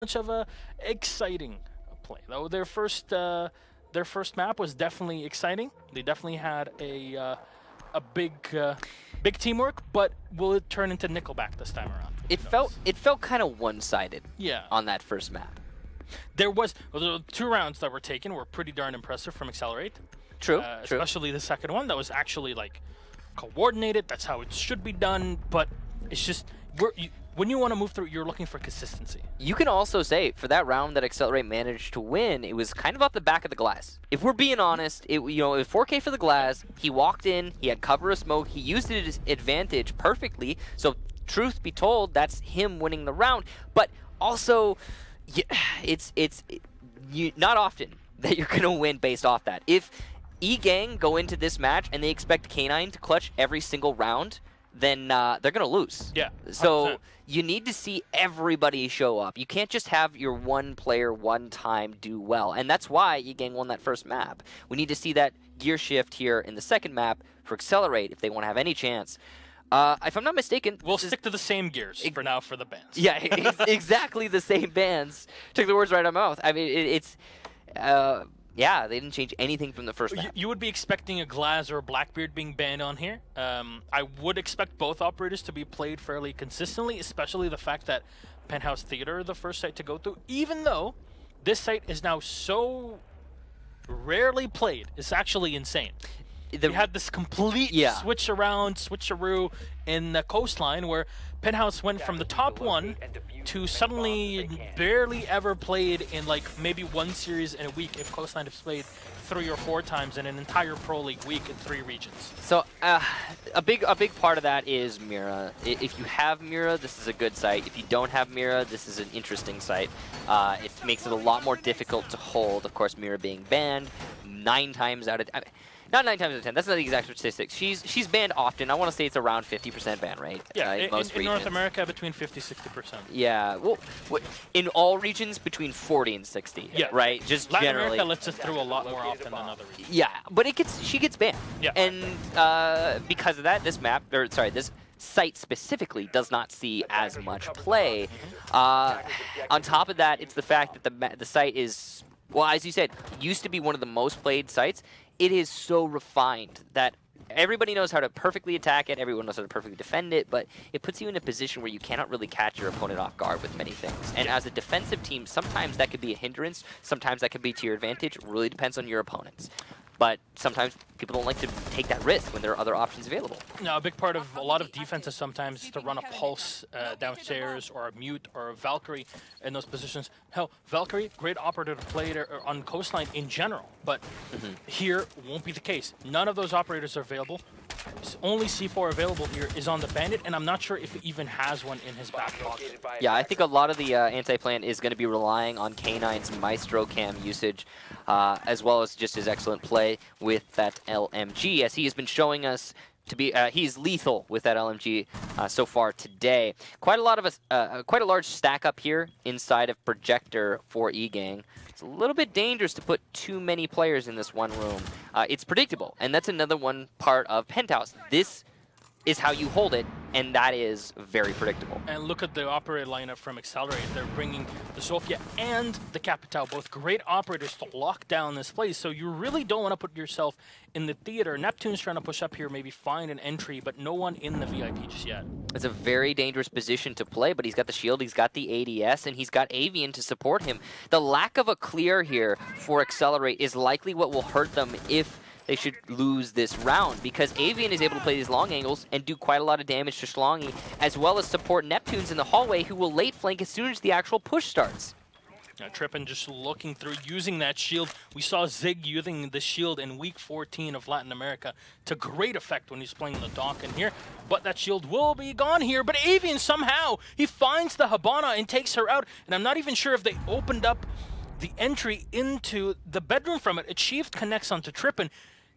much of a exciting play. Though their first map was definitely exciting. They definitely had a big teamwork, but will it turn into Nickelback this time around? It felt kind of one-sided. Yeah. On that first map. There was the 2 rounds that were taken were pretty darn impressive from Excelerate. True. Especially the second one that was actually like coordinated. That's how it should be done. But it's just when you want to move through, you're looking for consistency. You can also say for that round that Excelerate managed to win, it was kind of off the back of the glass. If we're being honest, it was 4K for the glass. He walked in, he had cover of smoke, he used it as advantage perfectly. So truth be told, that's him winning the round. But also, it's not often that you're gonna win based off that. If Egang go into this match and they expect K9 to clutch every single round, then they're going to lose. Yeah. 100%. So you need to see everybody show up. You can't just have your one player one time do well. And that's why Egang won that first map. We need to see that gear shift here in the second map for Excelerate if they want to have any chance. If I'm not mistaken... We'll stick to the same gears for now for the bands. Yeah, exactly the same bands. Took the words right out of my mouth. I mean, yeah, they didn't change anything from the first map. You would be expecting a Glaz or a Blackbeard being banned on here. I would expect both operators to be played fairly consistently, especially the fact that Penthouse Theater, the first site to go through, even though this site is now so rarely played, it's actually insane. We had this complete switcheroo in the coastline where Penthouse went from the top 1 to suddenly barely ever played in like maybe 1 series in a week if Coastline has played 3 or 4 times in an entire Pro League week in 3 regions. So a big part of that is Mira. If you have Mira, this is a good site. If you don't have Mira, this is an interesting site. It makes it a lot more difficult to hold. Of course, Mira being banned 9 times out of... Not 9 times out of 10. That's not the exact statistic. She's banned often. I want to say it's around 50% ban rate. Yeah, in North America, between 50-60%. Yeah, well, in all regions, between 40 and 60. Yeah, right. Just Latin generally. America lets us through a lot more often than other regions. Yeah, but she gets banned. Yeah, and because of that, this site specifically does not see as much play. On top of that, it's the fact that the site is, well, as you said, used to be one of the most played sites. It is so refined that everybody knows how to perfectly attack it, everyone knows how to perfectly defend it, but it puts you in a position where you cannot really catch your opponent off guard with many things. And as a defensive team, sometimes that could be a hindrance, sometimes that could be to your advantage. It really depends on your opponents. But sometimes people don't like to take that risk when there are other options available. No, a big part of a lot of defense is sometimes to run a Pulse downstairs or a Mute or a Valkyrie in those positions. Hell, Valkyrie, great operator to play on Coastline in general, but here won't be the case. None of those operators are available. Only C4 available here is on the Bandit, and I'm not sure if he even has one in his back pocket. Yeah, I think a lot of the anti-plan is going to be relying on K9's Maestro Cam usage, as well as just his excellent play with that LMG, as he has been showing us to be he's lethal with that LMG so far today. Quite a large stack up here inside of Projector for Egang. It's a little bit dangerous to put too many players in this one room. It's predictable, and that's another one part of Penthouse. This is how you hold it, and that is very predictable. And look at the operator lineup from Excelerate. They're bringing the Sofia and the Capital, both great operators to lock down this place. So you really don't want to put yourself in the theater. Neptune's trying to push up here, maybe find an entry, but no one in the VIP just yet. It's a very dangerous position to play, but he's got the shield, he's got the ADS, and he's got Avian to support him. The lack of a clear here for Excelerate is likely what will hurt them if they should lose this round, because Avian is able to play these long angles and do quite a lot of damage to Schlongi, as well as support Neptunes in the hallway, who will late flank as soon as the actual push starts. Now, Trippin just looking through, using that shield. We saw Zig using the shield in week 14 of Latin America to great effect when he's playing the Dock in here. But that shield will be gone here. But Avian somehow, he finds the Habana and takes her out. And I'm not even sure if they opened up the entry into the bedroom from it. Achieved connects onto Trippin,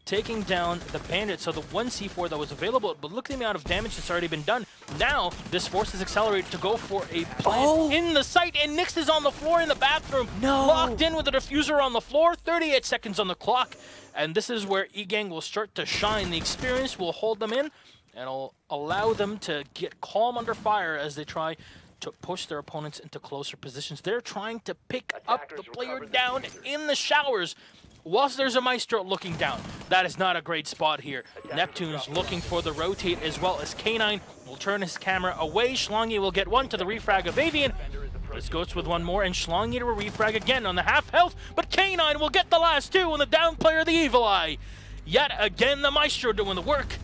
taking down the Bandit, so the 1 C4 that was available, but look at the amount of damage that's already been done. Now, this forces Excelerate to go for a plant in the site, and Nyx is on the floor in the bathroom. No! Locked in with a diffuser on the floor, 38 seconds on the clock, and this is where Egang will start to shine. The experience will hold them in, and it'll allow them to get calm under fire as they try to push their opponents into closer positions. They're trying to pick up the player down in the showers whilst there's a Maestro looking down. That is not a great spot here. Neptune's looking for the rotate as well as K9 will turn his camera away. Schlongi will get one to the refrag of Avian. This goes with one more, and Schlongi to a refrag again on the half health, but K9 will get the last two on the down player, the Evil Eye. Yet again, the Maestro doing the work,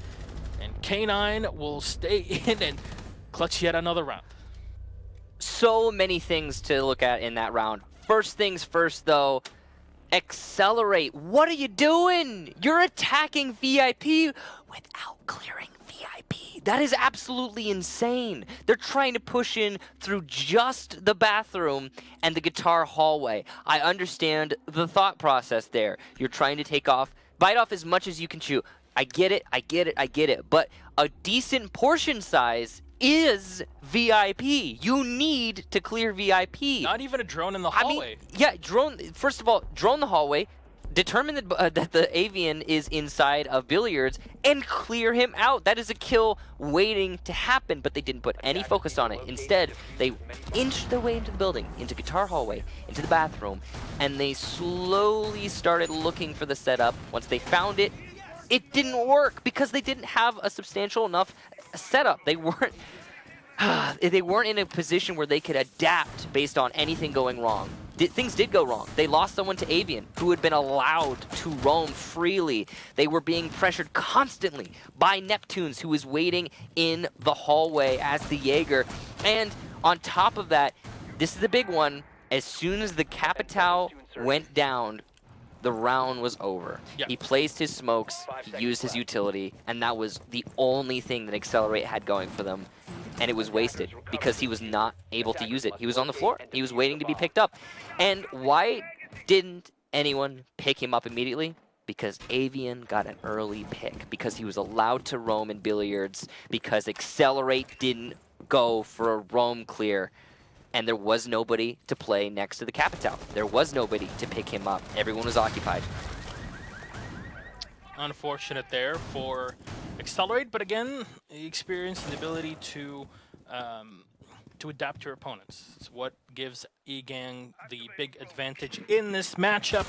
and K9 will stay in and clutch yet another round. So many things to look at in that round. First things first, though, Excelerate. What are you doing? You're attacking VIP without clearing VIP. That is absolutely insane. They're trying to push in through just the bathroom and the guitar hallway. I understand the thought process there. You're trying to bite off as much as you can chew. I get it, I get it, I get it. But a decent portion size is VIP. You need to clear VIP. Not even a drone in the hallway. I mean, yeah, drone. First of all, drone the hallway. Determine that the Avian is inside of Billiards and clear him out. That is a kill waiting to happen, but they didn't put any focus on it. Instead, they inched their way into the building, into guitar hallway, into the bathroom, and they slowly started looking for the setup. Once they found it, it didn't work because they didn't have a substantial enough setup. They weren't in a position where they could adapt based on anything going wrong. Things did go wrong. They lost someone to Avian, who had been allowed to roam freely. They were being pressured constantly by Neptunes, who was waiting in the hallway as the Jaeger. And on top of that, this is the big one. As soon as the Capitao went down, the round was over. Yep. He placed his smokes, he used his utility, and that was the only thing that Excelerate had going for them. And it was wasted because he was not able to use it. He was on the floor. He was waiting to be picked up. And why didn't anyone pick him up immediately? Because Avian got an early pick, because he was allowed to roam in Billiards, because Excelerate didn't go for a roam clear. And there was nobody to play next to the Capitao. There was nobody to pick him up. Everyone was occupied. Unfortunate there for Excelerate, but again, the experience and the ability to adapt to your opponents. It's what gives Egang the big advantage in this matchup.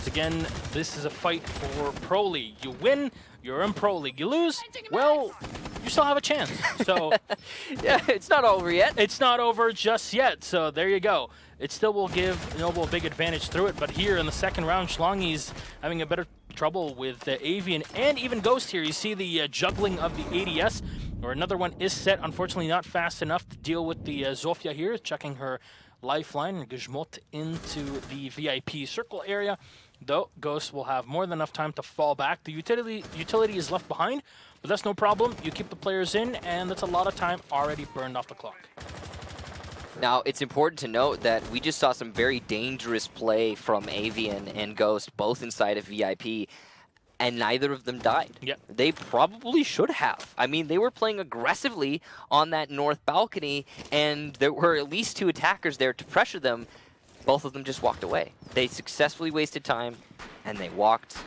Again, this is a fight for Pro League. You win, you're in Pro League. You lose, well, you still have a chance. So yeah, it's not over yet. It's not over just yet. So there you go. It still will give Noble a big advantage through it. But here in the second round, Schlongi's having a better trouble with Avian and even Ghost here. You see the juggling of the ADS, or another one is set. Unfortunately, not fast enough to deal with the Zofia here, checking her lifeline and Gizmot into the VIP circle area. Though Ghost will have more than enough time to fall back. The utility is left behind, but that's no problem. You keep the players in, and that's a lot of time already burned off the clock. Now, it's important to note that we just saw some very dangerous play from Avian and Ghost, both inside of VIP, and neither of them died. Yep. They probably should have. I mean, they were playing aggressively on that north balcony, and there were at least two attackers there to pressure them. Both of them just walked away. They successfully wasted time, and they walked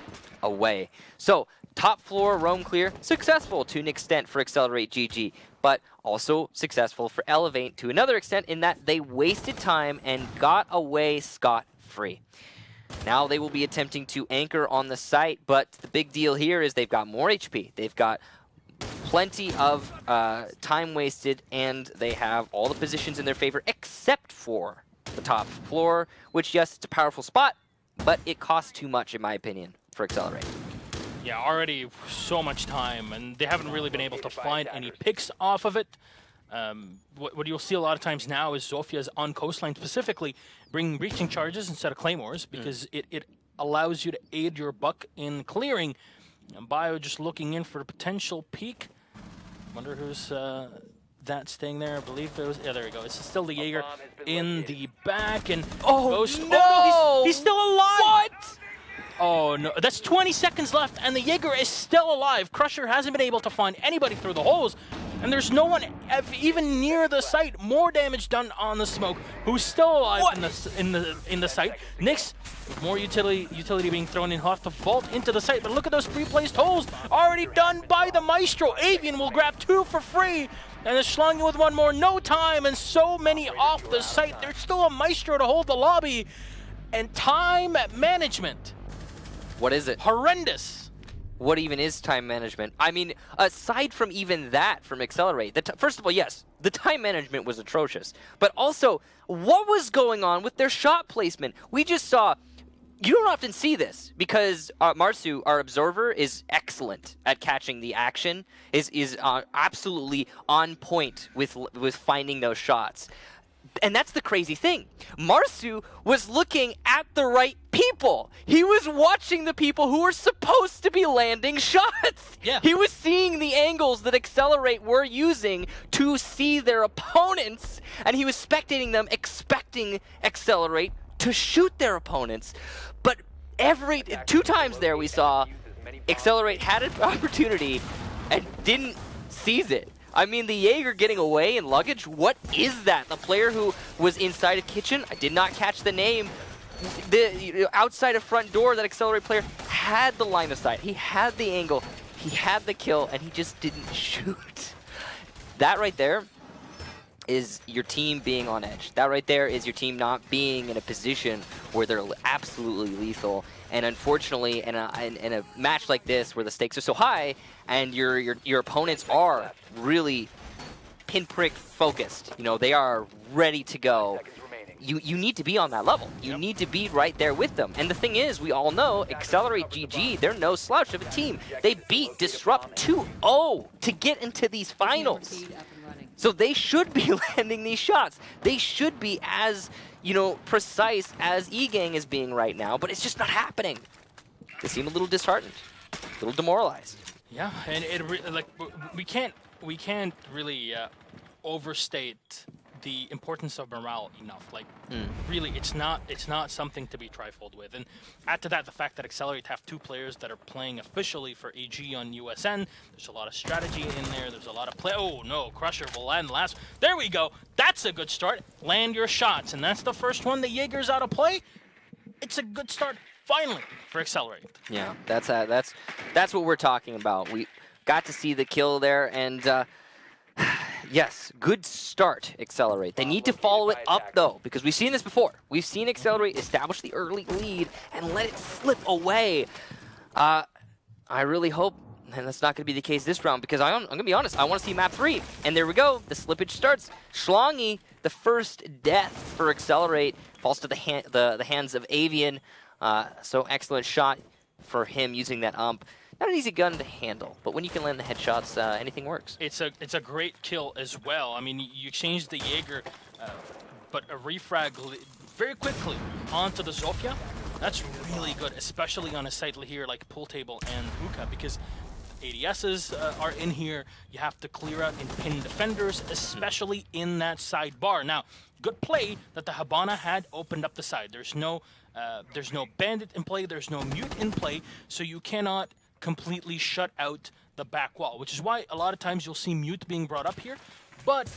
away. So, top floor roam clear, successful to an extent for Excelerate GG, but also successful for Elevate to another extent in that they wasted time and got away scot-free. Now they will be attempting to anchor on the site, but the big deal here is they've got more HP. They've got plenty of time wasted, and they have all the positions in their favor except for the top floor, which, yes, it's a powerful spot, but it costs too much, in my opinion, for Excelerate. Yeah, already so much time, and they haven't really been able to find any picks off of it. What you'll see a lot of times now is Zofia's on coastline specifically bringing breaching charges instead of claymores, because it allows you to aid your buck in clearing. And Bio just looking in for a potential peek. Wonder who's that staying there. I believe it was, yeah, there we go. It's still the Jaeger in the back, and Ghost, no! Oh, no, he's still alive! What? Oh no, that's 20 seconds left, and the Jaeger is still alive. Crusher hasn't been able to find anybody through the holes. and there's no one even near the site. More damage done on the smoke, who's still alive in the site. Nyx, with more utility being thrown in, off the vault into the site, but look at those pre-placed holes already done by the Maestro. Avian will grab 2 for free, and is Schlongi with 1 more. No time, and so many off the site. There's still a Maestro to hold the lobby, and time management. What is it? Horrendous. What even is time management? I mean, aside from even that from Excelerate, first of all, yes, the time management was atrocious. But also, what was going on with their shot placement? We just saw, you don't often see this, because Marsu, our observer, is excellent at catching the action, is absolutely on point with finding those shots. And that's the crazy thing. Marsu was looking at the right people. He was watching the people who were supposed to be landing shots. Yeah. He was seeing the angles that Excelerate were using to see their opponents, and he was spectating them, expecting Excelerate to shoot their opponents. But 2 times there we saw Excelerate had an opportunity and didn't seize it. I mean, the Jaeger getting away in luggage, what is that? The player who was inside a kitchen, I did not catch the name. Outside a front door, that Excelerate player had the line of sight. He had the angle, he had the kill, and he just didn't shoot. That right there is your team being on edge. That right there is your team not being in a position where they're absolutely lethal. And unfortunately, in a match like this where the stakes are so high and your opponents are really pinprick focused, you know, they are ready to go. You need to be on that level. You need to be right there with them. And the thing is, we all know Excelerate GG, they're no slouch of a team. They beat Disrupt 2-0 to get into these finals. So they should be landing these shots. They should be as, you know, precise as Egang is being right now, but it's just not happening. They seem a little disheartened, a little demoralized. Yeah, and we can't really overstate the importance of morale enough. Like, really, it's not something to be trifled with. And add to that the fact that Excelerate have 2 players that are playing officially for AG on USN. There's a lot of strategy in there. There's a lot of play. Oh no, Crusher will land last. There we go. That's a good start. Land your shots, and that's the first one. The Jaeger's out of play. It's a good start finally for Excelerate. Yeah, that's what we're talking about. We got to see the kill there, and. Yes, good start, Excelerate. They need to follow it up, though, because we've seen this before. We've seen Excelerate establish the early lead and let it slip away. I really hope, and that's not going to be the case this round, because I'm going to be honest, I want to see map 3. And there we go, the slippage starts. Schlongi, the first death for Excelerate, falls to the hands of Avian. So excellent shot for him using that ump. Not an easy gun to handle, but when you can land the headshots, anything works. It's a great kill as well. I mean, you changed the Jaeger, but a refrag very quickly onto the Zofia. That's really good, especially on a site here like Pool Table and Hookah, because ADSs are in here. You have to clear out and pin defenders, especially in that sidebar. Now, good play that the Habana had opened up the side. There's no bandit in play. There's no mute in play, so you cannot completely shut out the back wall, which is why a lot of times you'll see mute being brought up here, but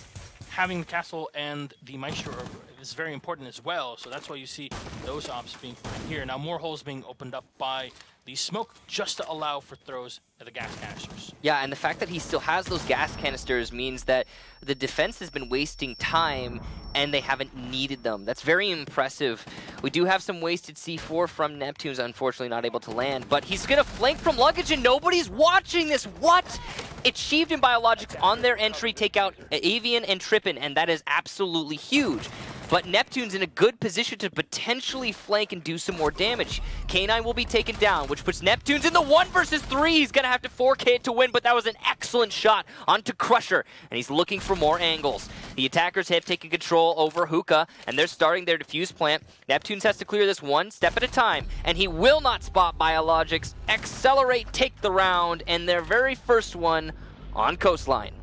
having the castle and the Maestro is very important as well, so that's why you see those ops being put in here. Now more holes being opened up by the smoke just to allow for throws at the gas canisters. Yeah, and the fact that he still has those gas canisters means that the defense has been wasting time and they haven't needed them. That's very impressive. We do have some wasted C4 from Neptune's, unfortunately not able to land, but he's gonna flank from luggage and nobody's watching this. What? Achieved in Biologics on their entry, take out Avian and Trippin, and that is absolutely huge. But Neptune's in a good position to potentially flank and do some more damage. K9 will be taken down, which puts Neptune's in the 1 versus 3. He's going to have to 4K it to win, but that was an excellent shot onto Crusher, and he's looking for more angles. The attackers have taken control over Hookah, and they're starting their defuse plant. Neptune's has to clear this one step at a time, and he will not spot Biologics. Excelerate take the round, and their very first one on Coastline.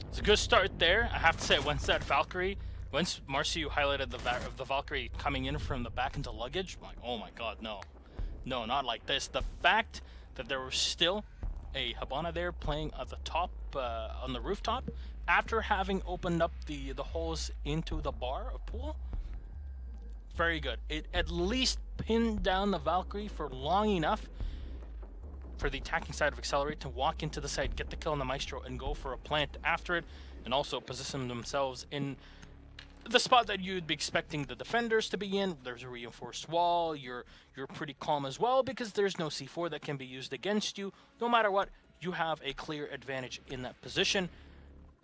It's a good start there. I have to say, once Marcio highlighted the Valkyrie coming in from the back into luggage, I'm like, oh my god, no. No, not like this. The fact that there were still a Habana there playing at the top, on the rooftop, after having opened up the holes into the bar of pool. Very good. It at least pinned down the Valkyrie for long enough for the attacking side of Excelerate to walk into the site, get the kill on the Maestro, and go for a plant after it, and also position themselves in the spot that you'd be expecting the defenders to be in. There's a reinforced wall. You're pretty calm as well because there's no C4 that can be used against you. No matter what, you have a clear advantage in that position.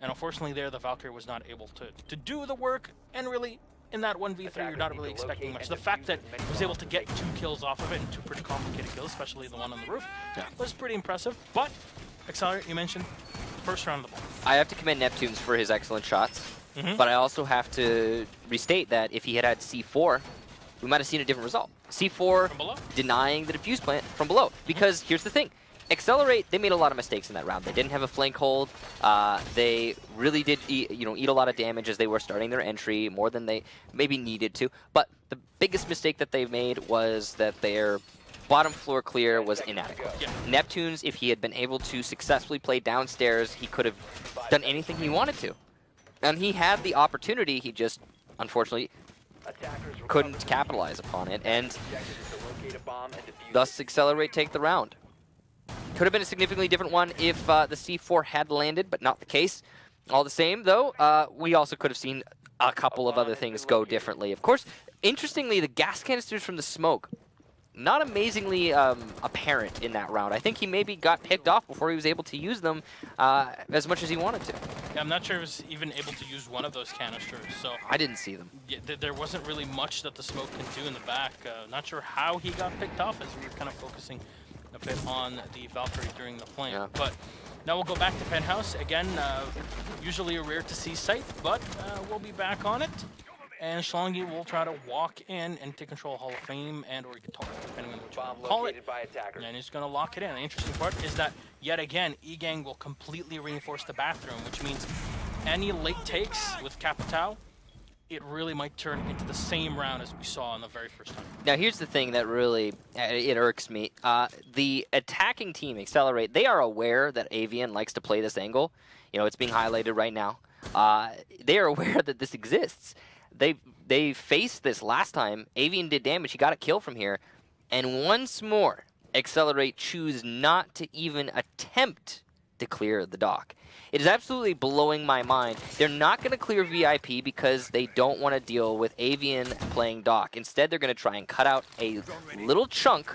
And unfortunately there, the Valkyrie was not able to do the work, and really, in that 1v3, you're not really expecting much. The fact that he was able to get 2 kills off of it, and 2 pretty complicated kills, especially the one on the roof, was pretty impressive. But, Excelerate, you mentioned, first round of the ball. I have to commend Neptunes for his excellent shots, but I also have to restate that if he had had C4, we might have seen a different result. C4 denying the defuse plant from below. Because here's the thing. Excelerate, they made a lot of mistakes in that round. They didn't have a flank hold. They really did eat a lot of damage as they were starting their entry, more than they maybe needed to. But the biggest mistake that they made was that their bottom floor clear was inadequate. Neptunes, if he had been able to successfully play downstairs, he could have done anything he wanted to. And he had the opportunity, he just, unfortunately, couldn't capitalize upon it. And thus, Excelerate take the round. Could have been a significantly different one if the C4 had landed, but not the case. All the same, though, we also could have seen a couple of other things go differently. Of course, interestingly, the gas canisters from the smoke, not amazingly apparent in that round. I think he maybe got picked off before he was able to use them as much as he wanted to. Yeah, I'm not sure he was even able to use one of those canisters. So I didn't see them. Yeah, there wasn't really much that the smoke can do in the back. Not sure how he got picked off, as we were kind of focusing a bit on the Valkyrie during the plant. Yeah. But now we'll go back to Penthouse. Again, usually a rare to see site, but we'll be back on it. And Schlongi will try to walk in and take control of Hall of Fame and or Guitar, depending on what you want to call it. And he's going to lock it in. The interesting part is that, yet again, Egang will completely reinforce the bathroom, which means any late takes with Capitao, it really might turn into the same round as we saw on the very first time. Now, here's the thing that really, it irks me. The attacking team, Excelerate, they are aware that Avian likes to play this angle. You know, it's being highlighted right now. They are aware that this exists. They faced this last time. Avian did damage. He got a kill from here. And once more, Excelerate choose not to even attempt to clear the dock. It is absolutely blowing my mind. They're not going to clear VIP because they don't want to deal with Avian playing dock. Instead, they're going to try and cut out a little chunk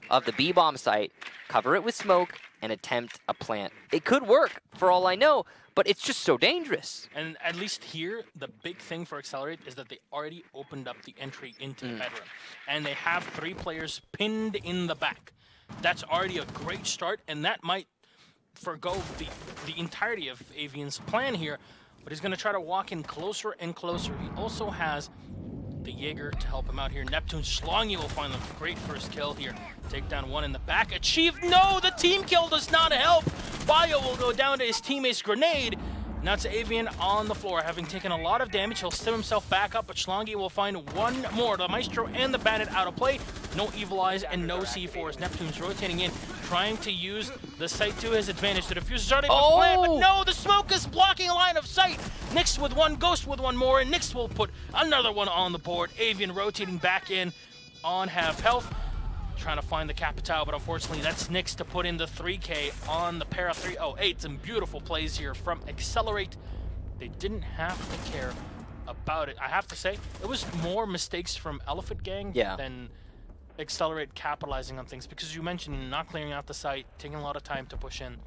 of the B-bomb site, cover it with smoke, and attempt a plant. It could work, for all I know, but it's just so dangerous. And at least here, the big thing for Excelerate is that they already opened up the entry into the bedroom. And they have 3 players pinned in the back. That's already a great start, and that might forgo the entirety of Avian's plan here, but he's going to try to walk in closer and closer. He also has the Jaeger to help him out here. Neptune Schlongi will find the great first kill here. Take down one in the back. Achieved. No, the team kill does not help. Bio will go down to his teammate's grenade. Now it's Avian on the floor, having taken a lot of damage. He'll stim himself back up, but Schlongi will find one more. The Maestro and the Bandit out of play. No Evil Eyes and no C4s. Neptune's rotating in, trying to use the site to his advantage. The diffuser starting with plant, but no, the smoke is blocking a line of sight. Nyx with one, Ghost with one more, and Nyx will put another one on the board. Avian rotating back in on half health. Trying to find the Capitao, but unfortunately that's Nyx to put in the 3K on the Para 308. Some beautiful plays here from Excelerate. They didn't have to care about it. I have to say, it was more mistakes from Elephant Gang than Excelerate capitalizing on things, because you mentioned not clearing out the site, taking a lot of time to push in.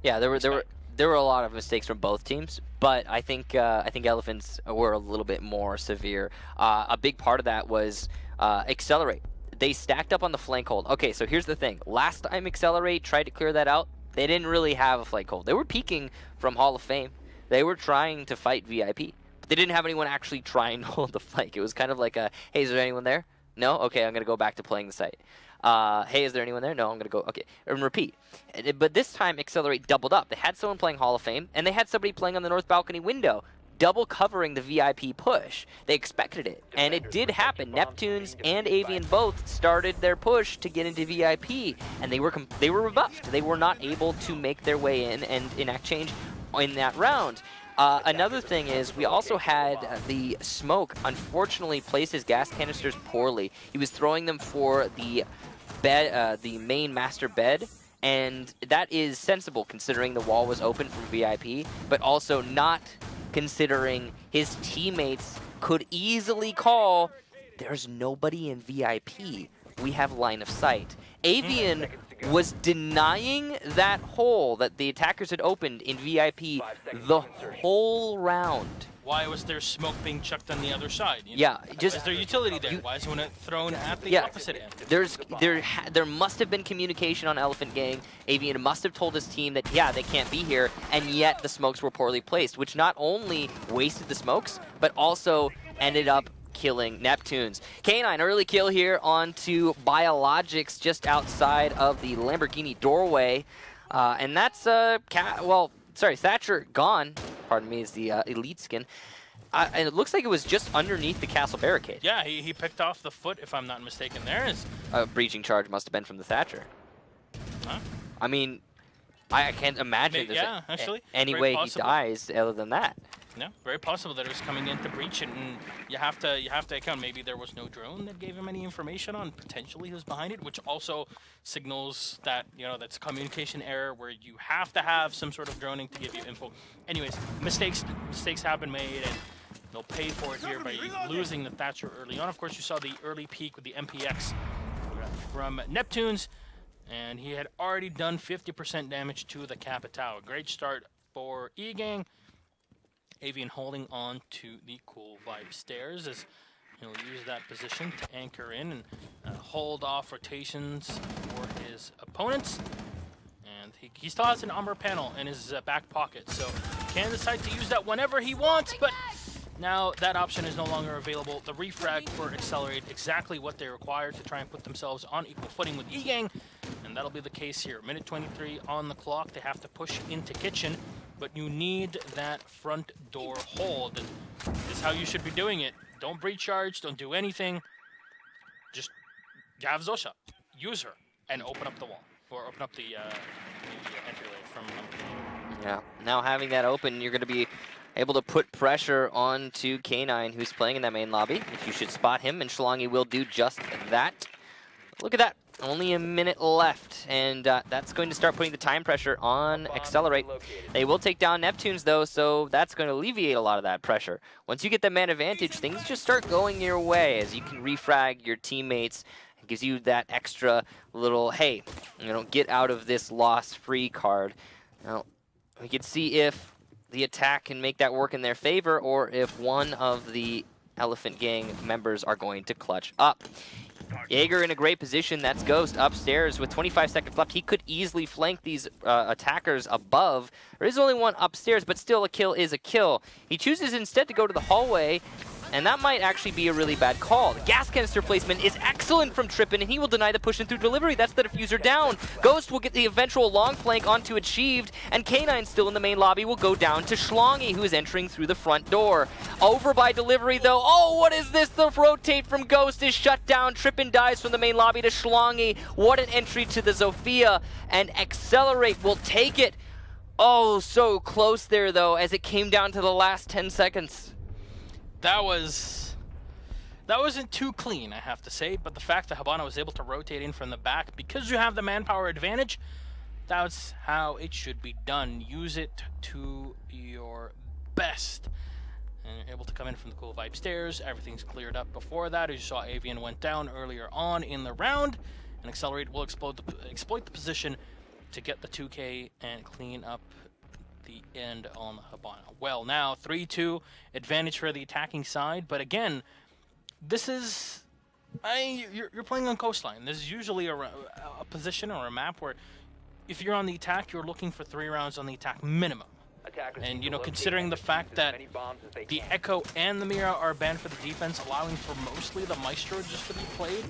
Yeah, there were a lot of mistakes from both teams, but I think Elephants were a little bit more severe. A big part of that was Excelerate. They stacked up on the flank hold. Okay, so here's the thing. Last time Excelerate tried to clear that out, they didn't really have a flank hold. They were peeking from Hall of Fame. They were trying to fight VIP, but they didn't have anyone actually trying to hold the flank. It was kind of like a, hey, is there anyone there? No? Okay, I'm going to go back to playing the site. Hey, is there anyone there? No, I'm going to go, okay, and repeat. But this time, Excelerate doubled up. They had someone playing Hall of Fame, and they had somebody playing on the north balcony window. double covering the VIP push. They expected it, and it did happen. Neptunes and Avian both started their push to get into VIP, and they were rebuffed. They were not able to make their way in and enact change in that round. Another thing is we also had the Smoke unfortunately place his gas canisters poorly. He was throwing them for the bed, the main master bed, and that is sensible considering the wall was open from VIP, but also not considering his teammates could easily call, there's nobody in VIP. We have line of sight. Avian was denying that hole that the attackers had opened in VIP the whole round. Why was there smoke being chucked on the other side? You know? Yeah, just is there utility there? Why is it thrown at the opposite end? There must have been communication on Elephant Gang. Avian must have told his team that yeah, they can't be here, and yet the smokes were poorly placed, which not only wasted the smokes, but also ended up killing Neptunes. K9 early kill here onto Biologics just outside of the Lamborghini doorway, and that's Thatcher gone. Pardon me, is the elite skin. And it looks like it was just underneath the castle barricade. Yeah, he picked off the foot, if I'm not mistaken. There is a breaching charge must have been from the Thatcher. Huh? I mean, I can't imagine there's any way he dies other than that. No, very possible that it was coming in to breach it, and you have to account maybe there was no drone that gave him any information on potentially who's behind it, which also signals that that's a communication error where you have to have some sort of droning to give you info. Anyways, mistakes have been made, and they'll pay for it here by losing the Thatcher early on. Of course, you saw the early peak with the MPX from Neptunes, and he had already done 50% damage to the Capitao. A great start for Egang. Avian holding on to the cool vibe stairs as he'll use that position to anchor in and hold off rotations for his opponents. And he still has an armor panel in his back pocket, so can decide to use that whenever he wants, but now that option is no longer available. The refrag for Excelerate, exactly what they require to try and put themselves on equal footing with Egang, and that'll be the case here. Minute 23 on the clock. They have to push into kitchen, but you need that front door hold. And this is how you should be doing it. Don't breach charge, don't do anything. Just have Zosha, use her, and open up the wall, or open up the entryway from Yeah, now having that open, you're going to be able to put pressure onto K9, who's playing in that main lobby. If you should spot him, and Schlongi will do just that. Look at that. Only a minute left, and that's going to start putting the time pressure on Excelerate. They will take down Neptunes, though, so that's going to alleviate a lot of that pressure. Once you get the man advantage, things just start going your way as you can refrag your teammates. It gives you that extra little, hey, get out of this loss-free card. Now, we can see if the attack can make that work in their favor, or if one of the Elephant Gang members are going to clutch up. Jaeger in a great position. That's Ghost upstairs with 25 seconds left. He could easily flank these attackers above. There is only one upstairs, but still a kill is a kill. He chooses instead to go to the hallway, and that might actually be a really bad call. The gas canister placement is excellent from Trippin, and he will deny the push and through delivery. That's the diffuser down. Ghost will get the eventual long flank onto Achieved, and K9 still in the main lobby will go down to Schlongi, who is entering through the front door. Over by delivery, though. Oh, what is this? The rotate from Ghost is shut down. Trippin dies from the main lobby to Schlongi. What an entry to the Zofia, and Excelerate will take it. Oh, so close there, though, as it came down to the last 10 seconds. That wasn't too clean, I have to say, but the fact that Habana was able to rotate in from the back, because you have the manpower advantage, that's how it should be done. Use it to your best. And you're able to come in from the cool vibe stairs. Everything's cleared up before that. As you saw, Avian went down earlier on in the round, and Excelerate will exploit the position to get the 2K and clean up the end on Habana. Well, now 3-2 advantage for the attacking side, but again, this is you're playing on coastline. This is usually a position or a map where if you're on the attack, you're looking for 3 rounds on the attack minimum. And, you know, considering the fact that the Echo and the Mira are banned for the defense, allowing for mostly the Maestro just to be played,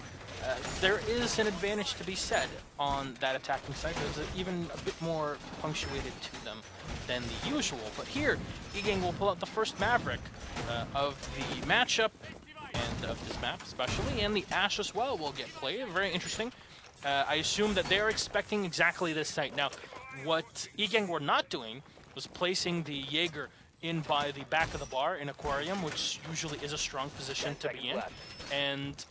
there is an advantage to be said on that attacking side. There's even a bit more punctuated to them than the usual. But here, Egang will pull out the first Maverick of the matchup, and of this map especially, and the Ash as well will get played. Very interesting. I assume that they're expecting exactly this site. Now, what Egang were not doing was placing the Jaeger in by the back of the bar in Aquarium, which usually is a strong position to be in. And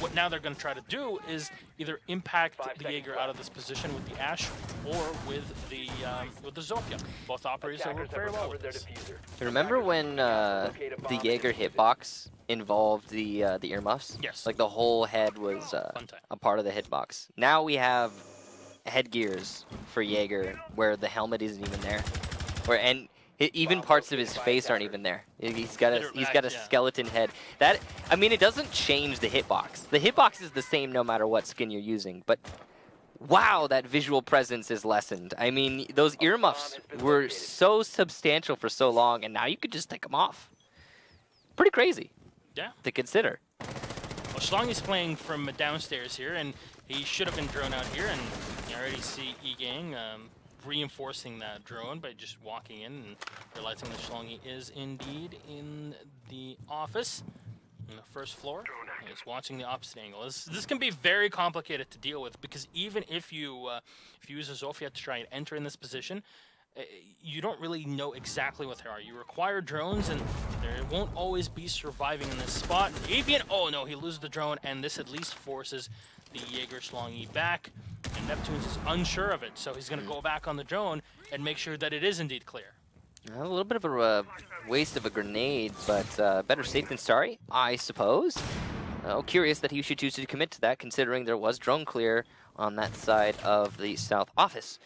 what now they're going to try to do is either impact the Jaeger out of this position with the Ash or with the Zofia. Both operators have worked very well with this. Remember when the Jaeger hitbox involved the earmuffs? Yes. Like the whole head was a part of the hitbox. Now we have headgears for Jaeger where the helmet isn't even there, and even parts of his face aren't even there. He's got a skeleton head. That, I mean, it doesn't change the hitbox. The hitbox is the same no matter what skin you're using, but wow, that visual presence is lessened. I mean, those earmuffs were so substantial for so long, and now you could just take them off. Pretty crazy. Yeah. To consider. Well, Schlongy's playing from downstairs here, and he should have been drone out here, and you already see Egang reinforcing that drone by just walking in and realizing that Schlongy is indeed in the office on the first floor. He's watching the opposite angle. This can be very complicated to deal with, because even if you use a Zofia to try and enter in this position, you don't really know exactly what they are. You require drones, and there won't always be surviving in this spot. Avian, oh no, he loses the drone, and this at least forces the Jaeger Schlongy back, and Neptunes is unsure of it, so he's going to go back on the drone and make sure that it is indeed clear. A little bit of a waste of a grenade, but better safe than sorry, I suppose. Curious that he should choose to commit to that, considering there was drone clear on that side of the south office.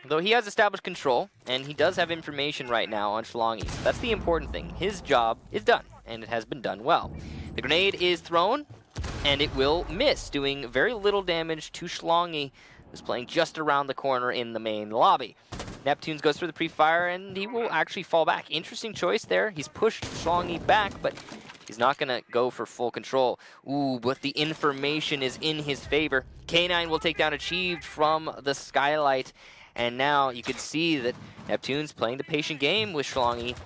Though he has established control, and he does have information right now on Schlongy. So that's the important thing. His job is done, and it has been done well. The grenade is thrown, and it will miss, doing very little damage to Schlongy, who's playing just around the corner in the main lobby. Neptunes goes for the pre-fire, and he will actually fall back. Interesting choice there. He's pushed Schlongy back, but he's not going to go for full control. Ooh, but the information is in his favor. K9 will take down Achieved from the skylight. And now you can see that Neptune's playing the patient game with Schlongy,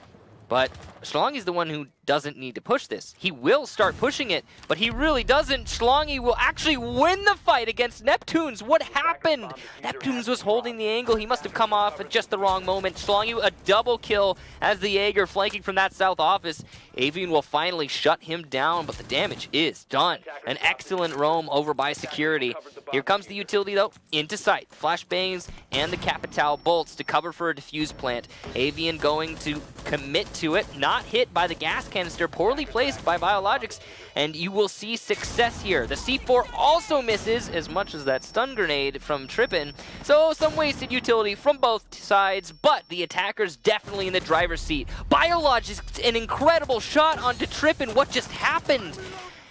but Schlongy's the one who doesn't need to push this. He will start pushing it, but he really doesn't. Schlongy will actually win the fight against Neptunes. What happened? Neptunes was holding the angle. He must have come off at just the wrong moment. Schlongy a double kill as the Jaeger flanking from that south office. Avian will finally shut him down, but the damage is done. An excellent roam over by security. Here comes the utility, though, into sight. Flashbangs and the Capital bolts to cover for a defuse plant. Avian going to commit to it. Not hit by the gas canister, poorly placed by Biologics, and you will see success here. The C4 also misses as much as that stun grenade from Trippin, so some wasted utility from both sides, but the attacker's definitely in the driver's seat. Biologics, an incredible shot onto Trippin. What just happened?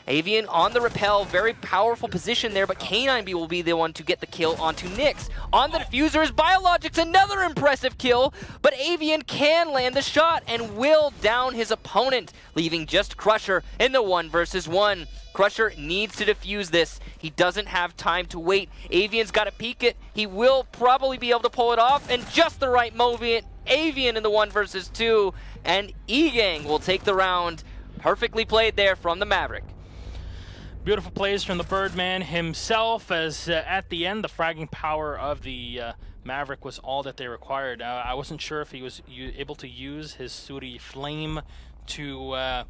Avian on the rappel, very powerful position there, but K9B will be the one to get the kill onto Nyx. On the diffuser is Biologics, another impressive kill, but Avian can land the shot and will down his opponent, leaving just Crusher in the 1 versus 1. Crusher needs to defuse this. He doesn't have time to wait. Avian's got to peek it. He will probably be able to pull it off, and just the right movement. Avian in the 1 versus 2, and Egang will take the round. Perfectly played there from the Maverick. Beautiful plays from the Birdman himself, as at the end, the fragging power of the Maverick was all that they required. I wasn't sure if he was able to use his Suri Flame to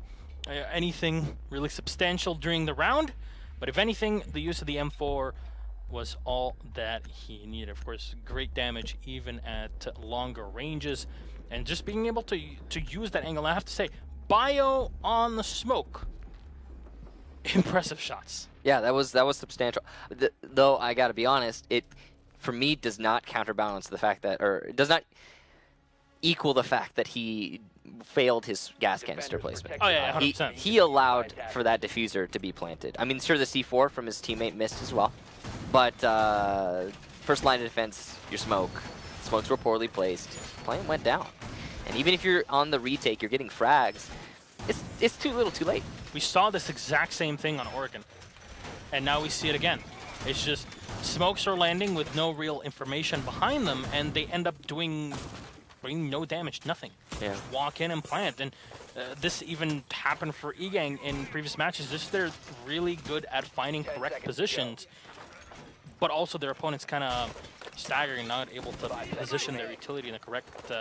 anything really substantial during the round, but if anything, the use of the M4 was all that he needed. Of course, great damage even at longer ranges, and just being able to use that angle. I have to say, Bio on the smoke. Impressive shots. Yeah, that was substantial. Though I got to be honest, it for me does not counterbalance the fact that, or it does not equal the fact that he failed his gas canister placement. Oh yeah, 100%. He allowed for that diffuser to be planted. I mean, sure, the C4 from his teammate missed as well, but first line of defense, your smoke. smokes were poorly placed. Plant went down. And even if you're on the retake, you're getting frags, it's too little too late. We saw this exact same thing on Oregon, and now we see it again. It's just smokes are landing with no real information behind them, and they end up doing no damage, nothing. Yeah. Just walk in and plant. And this even happened for Egang in previous matches. They're really good at finding correct positions, but also their opponents kind of staggering, not able to position their utility in the correct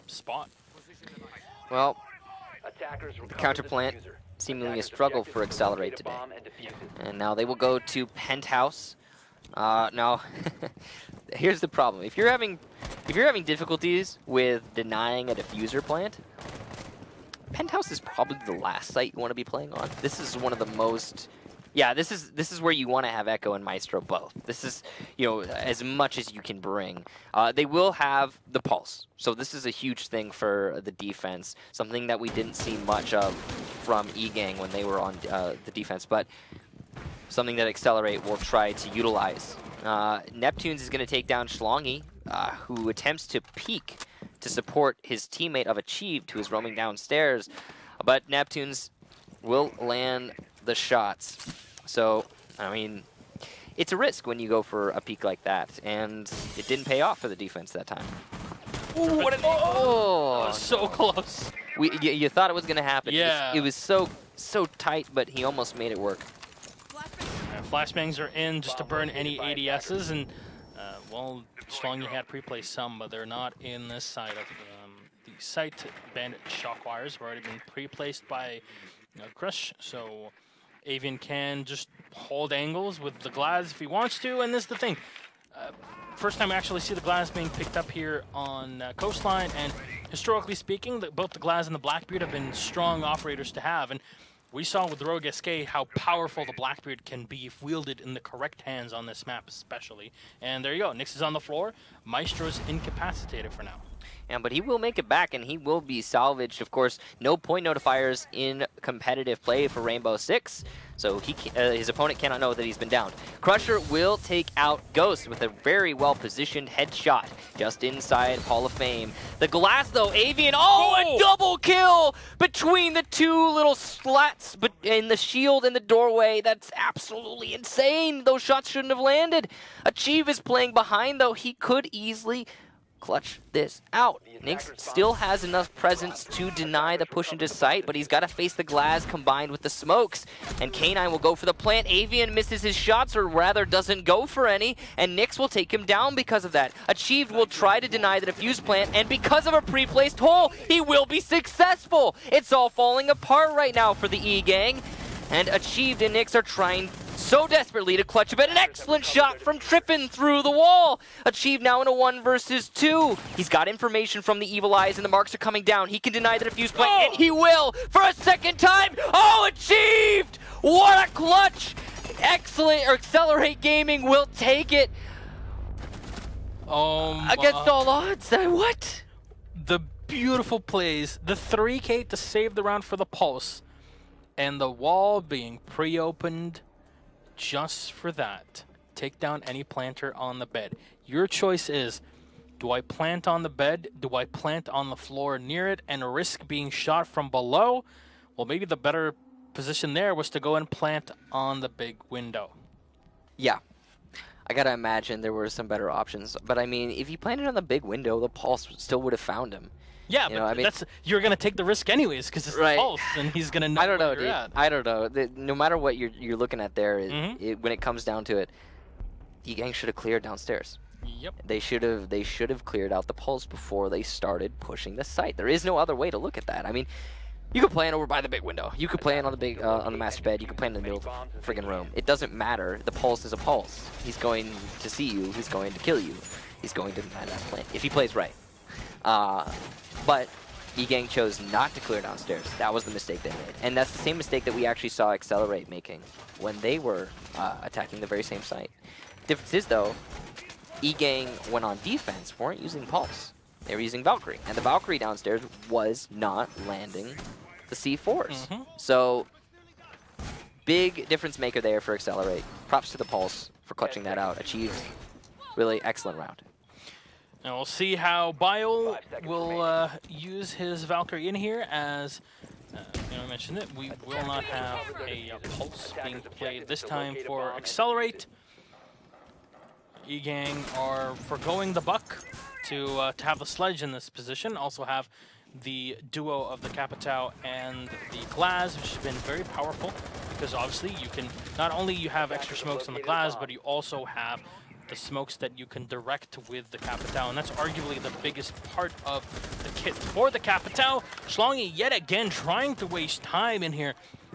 spot. Well, counterplant seemingly a struggle for Excelerate today. And now they will go to Penthouse. Now, here's the problem. If you're having difficulties with denying a diffuser plant, Penthouse is probably the last site you want to be playing on. This is one of the most... Yeah, this is where you want to have Echo and Maestro both. This is, you know, as much as you can bring. They will have the pulse, so this is a huge thing for the defense. Something that we didn't see much of from Egang when they were on the defense, but something that Excelerate will try to utilize. Neptunes is going to take down Schlongy, who attempts to peek to support his teammate of Achieved, who is roaming downstairs, but Neptunes will land the shots. So, I mean, it's a risk when you go for a peak like that, and it didn't pay off for the defense that time. Ooh, what an oh, so close. You thought it was going to happen. Yeah. It was so tight, but he almost made it work. Flashbangs are in just to burn any ADSs, and well, Schlongy had pre-placed some, but they're not in this side of the site. Bandit shock wires have already been pre-placed by Crush, so Avian can just hold angles with the Glass if he wants to, and this is the thing. First time I actually see the Glass being picked up here on Coastline, and historically speaking, both the Glass and the Blackbeard have been strong operators to have, and we saw with Rogue SK how powerful the Blackbeard can be if wielded in the correct hands on this map especially. And there you go, Nyx is on the floor, Maestro's incapacitated for now. Yeah, but he will make it back, and he will be salvaged. Of course, no point notifiers in competitive play for Rainbow Six, so his opponent cannot know that he's been downed. Crusher will take out Ghost with a very well-positioned headshot just inside Hall of Fame. The Glass, though, Avian, a double kill between the two little slats in the shield and the doorway. That's absolutely insane. Those shots shouldn't have landed. Achieve is playing behind, though. He could easily clutch this out. Nyx still has enough presence to deny the push into sight, but he's got to face the Glass combined with the smokes. And K9 will go for the plant. Avian misses his shots, or rather doesn't go for any, and Nyx will take him down because of that. Achieved will try to deny the defuse plant, and because of a pre-placed hole, he will be successful. It's all falling apart right now for the E-Gang, and Achieved and Nyx are trying so desperately to clutch a bit. An excellent shot from Trippin through the wall. Achieved now in a 1 versus 2. He's got information from the Evil Eyes, and the marks are coming down. He can deny the defuse plant, and he will for a second time. Oh, Achieved! What a clutch! Excellent, or Excelerate Gaming will take it. Against all odds. What? The beautiful plays, the 3K to save the round for the Pulse, and the wall being pre-opened just for that. Take down any planter on the bed. Your choice is, do I plant on the bed? Do I plant on the floor near it and risk being shot from below? Well, maybe the better position there was to go and plant on the big window. Yeah. I gotta imagine there were some better options. But I mean, if he planted on the big window, the Pulse still would have found him. Yeah, but I mean, you're going to take the risk anyways because it's the Pulse, and he's going to know where you're at. I don't know. No matter what you're looking at there, when it comes down to it, Egang should have cleared downstairs. Yep. They should have cleared out the Pulse before they started pushing the site. There is no other way to look at that. I mean, you could plan over by the big window. You could plan on the big on the master bed. You could plan in the middle of the friggin' room. It doesn't matter. The Pulse is a Pulse. He's going to see you. He's going to kill you. He's going to deny that plan if he plays right. But Egang chose not to clear downstairs. That was the mistake they made. And that's the same mistake that we actually saw Excelerate making when they were attacking the very same site. Difference is, though, Egang, when on defense, weren't using Pulse. They were using Valkyrie. And the Valkyrie downstairs was not landing the C4s. So, big difference maker there for Excelerate. Props to the Pulse for clutching that out. Achieved really excellent round. And we'll see how Bio will use his Valkyrie in here as, I mentioned it, we will not have a pulse being played this time for Excelerate. Egang are foregoing the buck to have the sledge in this position. Also have the duo of the Capitao and the Glaz, which has been very powerful because obviously you can, not only you have extra smokes on the Glaz, but you also have the smokes that you can direct with the Capitao, and that's arguably the biggest part of the kit for the Capitao. Schlongi yet again trying to waste time in here,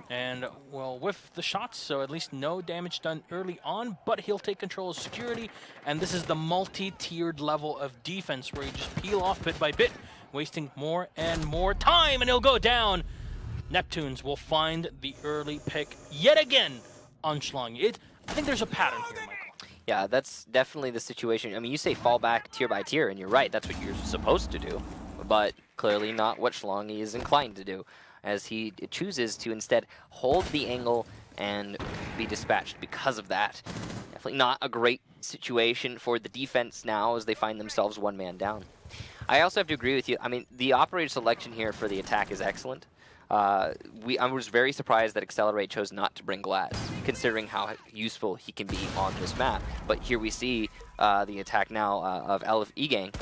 and well, with the shots, so at least no damage done early on, but he'll take control of security, and this is the multi-tiered level of defense where you just peel off bit by bit, wasting more and more time, and he'll go down. Neptunes will find the early pick yet again on Schlongi. I think there's a pattern here, Michael. Yeah, that's definitely the situation. I mean, you say fall back tier by tier, and you're right, that's what you're supposed to do, but clearly not what Schlongi is inclined to do, as he chooses to instead hold the angle and be dispatched because of that. Definitely not a great situation for the defense now as they find themselves one man down. I also have to agree with you. I mean, the operator selection here for the attack is excellent. I was very surprised that Excelerate chose not to bring Glaz, considering how useful he can be on this map. But here we see the attack now of Egang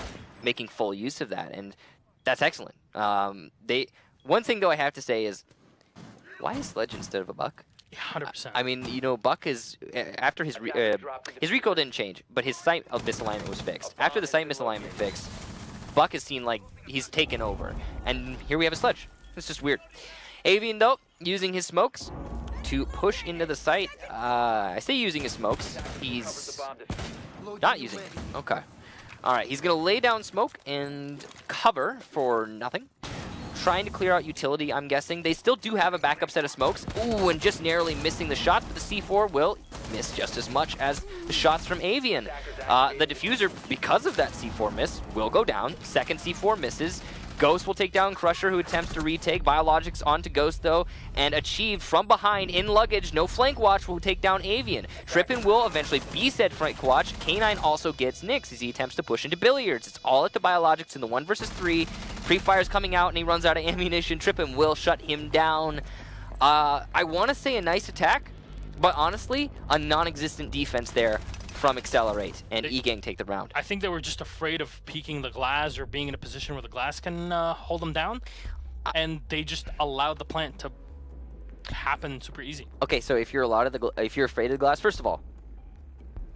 making full use of that, and that's excellent. One thing, though, I have to say is, why is Sledge instead of a Buck? 100%. I mean, you know, Buck is, after his recoil didn't change, but his sight of misalignment was fixed. After the sight misalignment fixed, Buck is seen like he's taken over, and here we have a Sledge. It's just weird. Avian, though, using his smokes to push into the site. I say using his smokes. He's not using it. Okay. All right, he's going to lay down smoke and cover for nothing. Trying to clear out utility, I'm guessing. They still do have a backup set of smokes. Ooh, and just narrowly missing the shots, but the C4 will miss just as much as the shots from Avian. The diffuser, because of that C4 miss, will go down. Second C4 misses. Ghost will take down Crusher, who attempts to retake. Biologics onto Ghost, though, and achieved from behind in luggage. No flank watch will take down Avian. Trippin will eventually be said flank watch. K9 also gets Nyx as he attempts to push into Billiards. It's all at the Biologics in the 1 versus 3. Pre-fire's coming out, and he runs out of ammunition. Trippin will shut him down. I want to say a nice attack, but honestly, a non-existent defense there from Excelerate, and Egang take the round. I think they were just afraid of peeking the Glaz or being in a position where the Glaz can hold them down, and they just allowed the plant to happen super easy. Okay, so if you're afraid of the Glaz, first of all,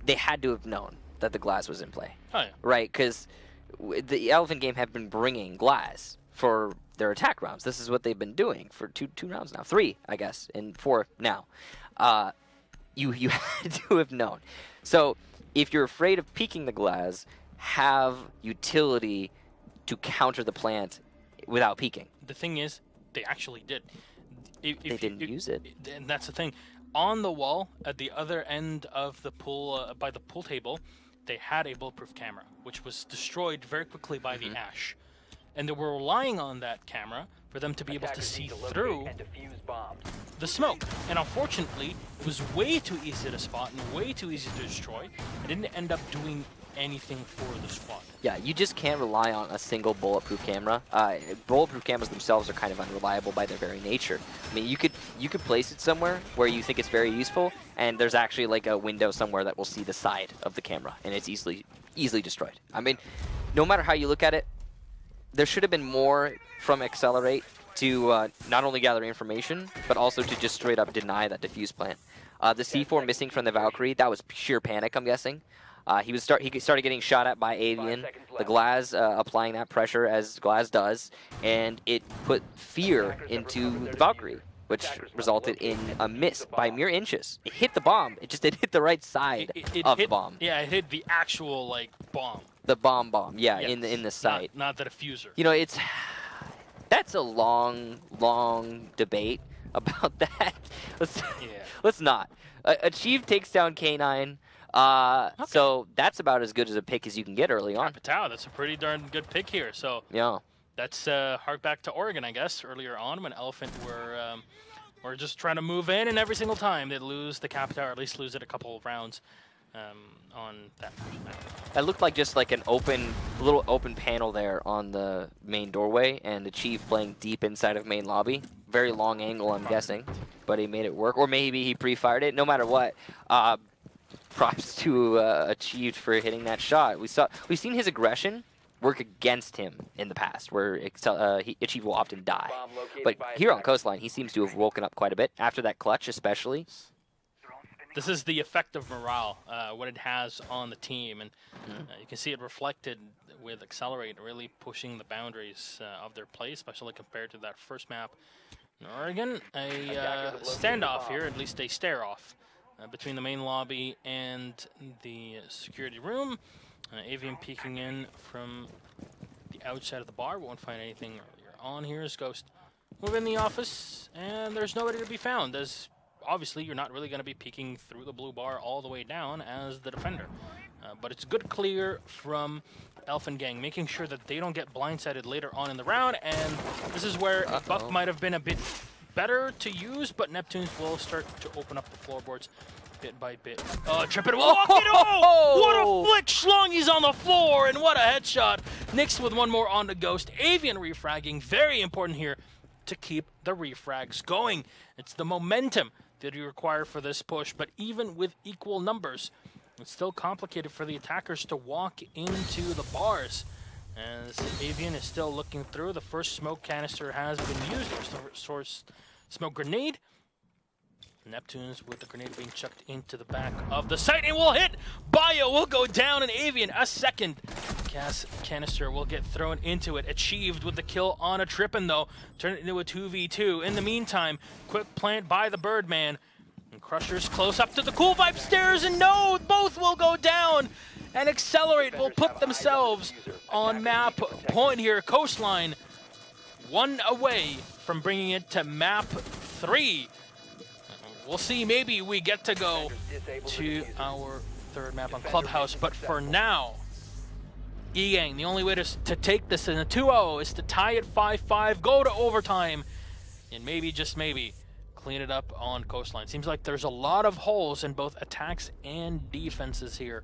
they had to have known that the Glaz was in play. Oh yeah. Right, because the Elephant game have been bringing Glaz for their attack rounds. This is what they've been doing for two rounds now, 3, I guess, and 4 now. You had to have known. So if you're afraid of peeking the Glaz, have utility to counter the plant without peeking. The thing is, they actually did. They didn't use it. And that's the thing. On the wall, at the other end of the pool, by the pool table, they had a bulletproof camera, which was destroyed very quickly by the ash. And they were relying on that camera for them to be able to see through the smoke. And unfortunately, it was way too easy to spot and way too easy to destroy. It didn't end up doing anything for the squad. Yeah, you just can't rely on a single bulletproof camera. Bulletproof cameras themselves are kind of unreliable by their very nature. I mean, you could place it somewhere where you think it's very useful, and there's actually like a window somewhere that will see the side of the camera, and it's easily destroyed. I mean, no matter how you look at it, there should have been more from Excelerate to not only gather information, but also to just straight up deny that diffuse plant. The C4 missing from the Valkyrie, that was pure panic, I'm guessing. He started getting shot at by Avian, the Glaz applying that pressure as Glaz does, and it put fear into the Valkyrie, which resulted in a miss by mere inches. It hit the bomb, it just didn't hit the right side of the bomb. Yeah, it hit the actual, like, bomb. The bomb, yeah, yes. in the site. Not the diffuser. You know, that's a long debate about that. Let's not. Achieve takes down K9. Okay. So that's about as good as a pick as you can get early on. Capitao, that's a pretty darn good pick here. So yeah, that's hark back to Oregon, I guess, earlier on when Elephant were just trying to move in, and every single time they'd lose the Capitao, or at least lose it a couple of rounds. on that map. That looked like just like an little open panel there on the main doorway, and Achieve playing deep inside of main lobby. Very long angle, I'm guessing, but he made it work. Or maybe he pre-fired it. No matter what, props to Achieved for hitting that shot. We've seen his aggression work against him in the past, where Achieve will often die. But here on Coastline, he seems to have woken up quite a bit after that clutch, especially. This is the effect of morale, what it has on the team, and you can see it reflected with Excelerate really pushing the boundaries of their play, especially compared to that first map in Oregon. A standoff here, at least a stare-off, between the main lobby and the security room. Avian peeking in from the outside of the bar. Won't find anything earlier on. Here's Ghost within the office, and there's nobody to be found, as obviously you're not really going to be peeking through the blue bar all the way down as the defender. But it's good clear from Egang, making sure that they don't get blindsided later on in the round, and this is where Buck might have been a bit better to use, but Neptunes will start to open up the floorboards bit by bit. Trippin' walk it! Oh! What a flick! Schlongy's on the floor, and what a headshot! Nix with one more on the Ghost. Avian refragging, very important here to keep the refrags going. It's the momentum that you require for this push, but even with equal numbers, it's still complicated for the attackers to walk into the bars. As Avian is still looking through, the first smoke canister has been used, or source smoke grenade. Neptunes with the grenade being chucked into the back of the site, and will hit! Bio will go down, and Avian, a second gas canister will get thrown into it. Achieved with the kill on a Trippin, though. Turn it into a 2v2. In the meantime, quick plant by the Birdman. And Crusher's close up to the Cool Vibe stairs, and no! Both will go down! And Excelerate will put themselves on map point here. Coastline, one away from bringing it to map 3. We'll see, maybe we get to go to our third map on Clubhouse, but for now, Egang, the only way to take this in a 2-0 is to tie it 5-5, go to overtime, and maybe, just maybe, clean it up on Coastline. Seems like there's a lot of holes in both attacks and defenses here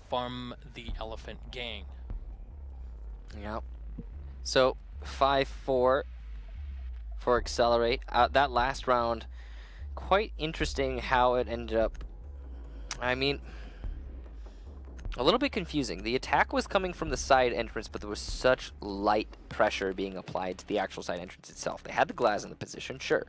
from the Elephant Gang. Yep. So, 5-4 for Excelerate. That last round, quite interesting how it ended up. I mean, a little bit confusing. The attack was coming from the side entrance, but there was such light pressure being applied to the actual side entrance itself. They had the Glass in the position, sure,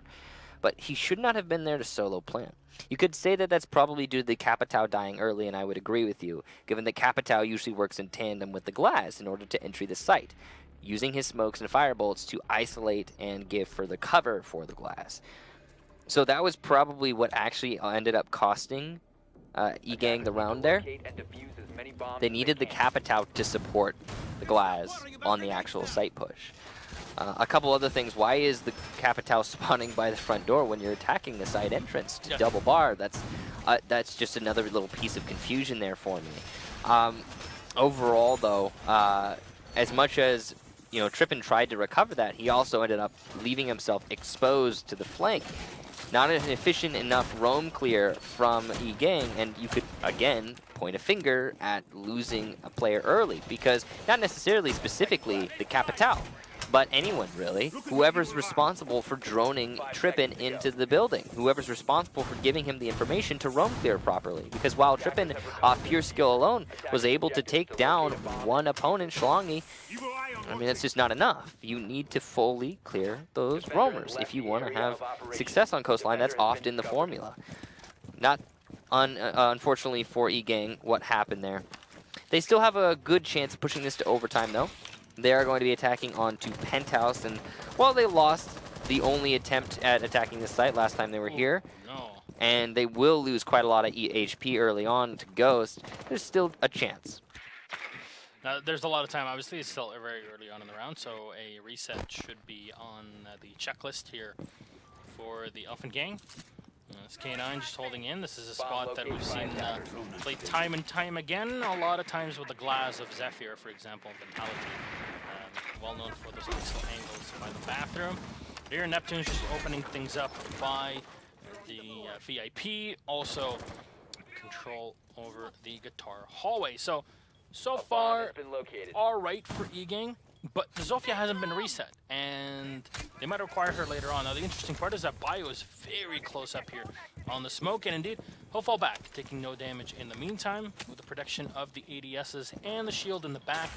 but he should not have been there to solo plant. You could say that that's probably due to the Capitao dying early, and I would agree with you, given that Capitao usually works in tandem with the Glass in order to entry the site, using his smokes and firebolts to isolate and give further cover for the Glass. So that was probably what actually ended up costing Egang the round there. They needed the Capitao to support the Glass on the actual site push. A couple other things. Why is the Capitao spawning by the front door when you're attacking the side entrance to double bar? That's just another little piece of confusion there for me. Overall, though, as much as Trippin tried to recover that, he also ended up leaving himself exposed to the flank. Not an efficient enough roam clear from Egang, and you could, again, point a finger at losing a player early, because not necessarily specifically the Capitao, but anyone, really. Whoever's responsible for droning Trippin into the building. Whoever's responsible for giving him the information to roam clear properly. Because while Trippin, off pure skill alone, was able to take down one opponent, Schlongy, I mean, that's just not enough. You need to fully clear those roamers if you want to have success on Coastline. That's often the formula. Not, unfortunately for Egang, what happened there. They still have a good chance of pushing this to overtime, though. They are going to be attacking onto Penthouse, and while they lost the only attempt at attacking the site last time they were here, and they will lose quite a lot of HP early on to Ghost, there's still a chance. There's a lot of time. Obviously, it's still very early on in the round, so a reset should be on the checklist here for the Elephant Gang. It's K9 just holding in. This is a spot that we've seen played time and time again, a lot of times with the Glass of Zephyr, for example, Vitality. Well known for those pixel angles by the bathroom. Here, Neptune's just opening things up by the VIP, also control over the guitar hallway. So far, all right for Egang, but Zofia hasn't been reset, and they might require her later on. Now, the interesting part is that Bio is very close up here on the smoke, and indeed, he'll fall back, taking no damage in the meantime with the protection of the ADSs and the shield in the back.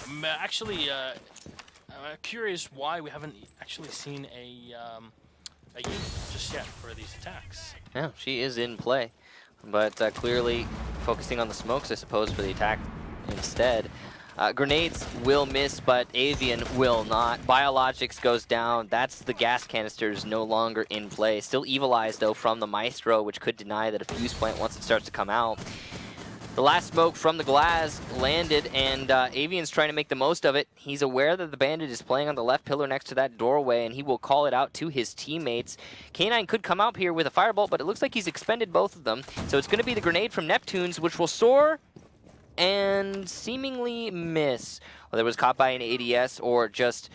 I'm actually curious why we haven't actually seen a unit just yet for these attacks. Yeah, she is in play, but clearly focusing on the smokes, I suppose, for the attack instead. Grenades will miss, but Avian will not. Biologics goes down. That's the gas canisters no longer in play. Still Evil Eyes, though, from the Maestro, which could deny the defuse plant once it starts to come out. The last smoke from the glass landed, and Avian's trying to make the most of it. He's aware that the Bandit is playing on the left pillar next to that doorway, and he will call it out to his teammates. K9 could come out here with a firebolt, but it looks like he's expended both of them. So it's going to be the grenade from Neptunes, which will soar and seemingly miss. Whether it was caught by an ADS or just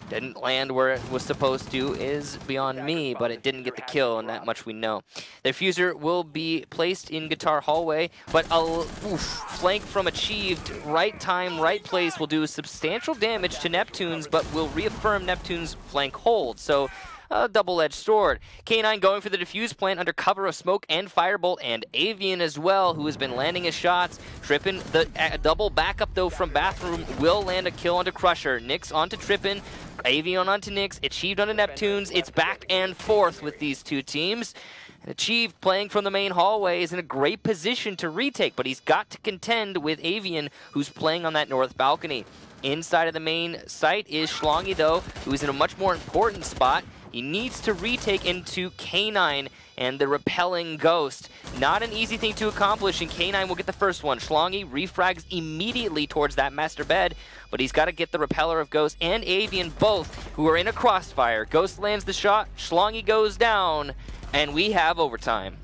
didn't land where it was supposed to is beyond me, but it didn't get the kill, and that much we know. The diffuser will be placed in guitar hallway, but a flank from Achieved, right time, right place, will do substantial damage to Neptunes, but will reaffirm Neptune's flank hold. So a double-edged sword. K9 going for the defuse plant under cover of smoke and firebolt, and Avian as well, who has been landing his shots. Trippin, the double backup though from Bathroom, will land a kill onto Crusher. Nyx onto Trippin, Avian onto Nyx, Achieved onto Neptunes. It's back and forth with these two teams. And Achieved, playing from the main hallway, is in a great position to retake, but he's got to contend with Avian, who's playing on that north balcony. Inside of the main site is Schlongy, though, who is in a much more important spot. He needs to retake into K9 and the repelling Ghost. Not an easy thing to accomplish, and K9 will get the first one. Schlongy refrags immediately towards that master bed, but he's got to get the repeller of Ghost and Avian both, who are in a crossfire. Ghost lands the shot, Schlongy goes down, and we have overtime.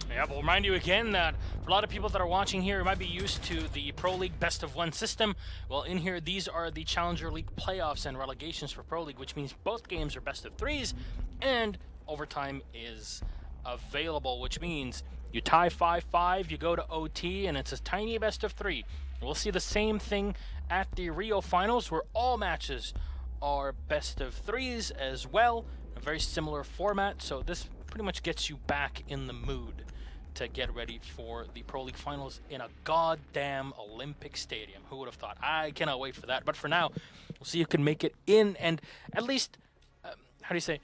Yeah, we'll remind you again that for a lot of people that are watching here, might be used to the Pro League Best of One system. Well, in here, these are the Challenger League playoffs and relegations for Pro League, which means both games are best of threes, and overtime is available, which means you tie 5-5, you go to OT, and it's a tiny best of three. We'll see the same thing at the Rio Finals, where all matches are best of threes as well. A very similar format, so this pretty much gets you back in the mood to get ready for the Pro League Finals in a goddamn Olympic stadium. Who would have thought? I cannot wait for that. But for now, we'll see who can make it in and at least, how do you say,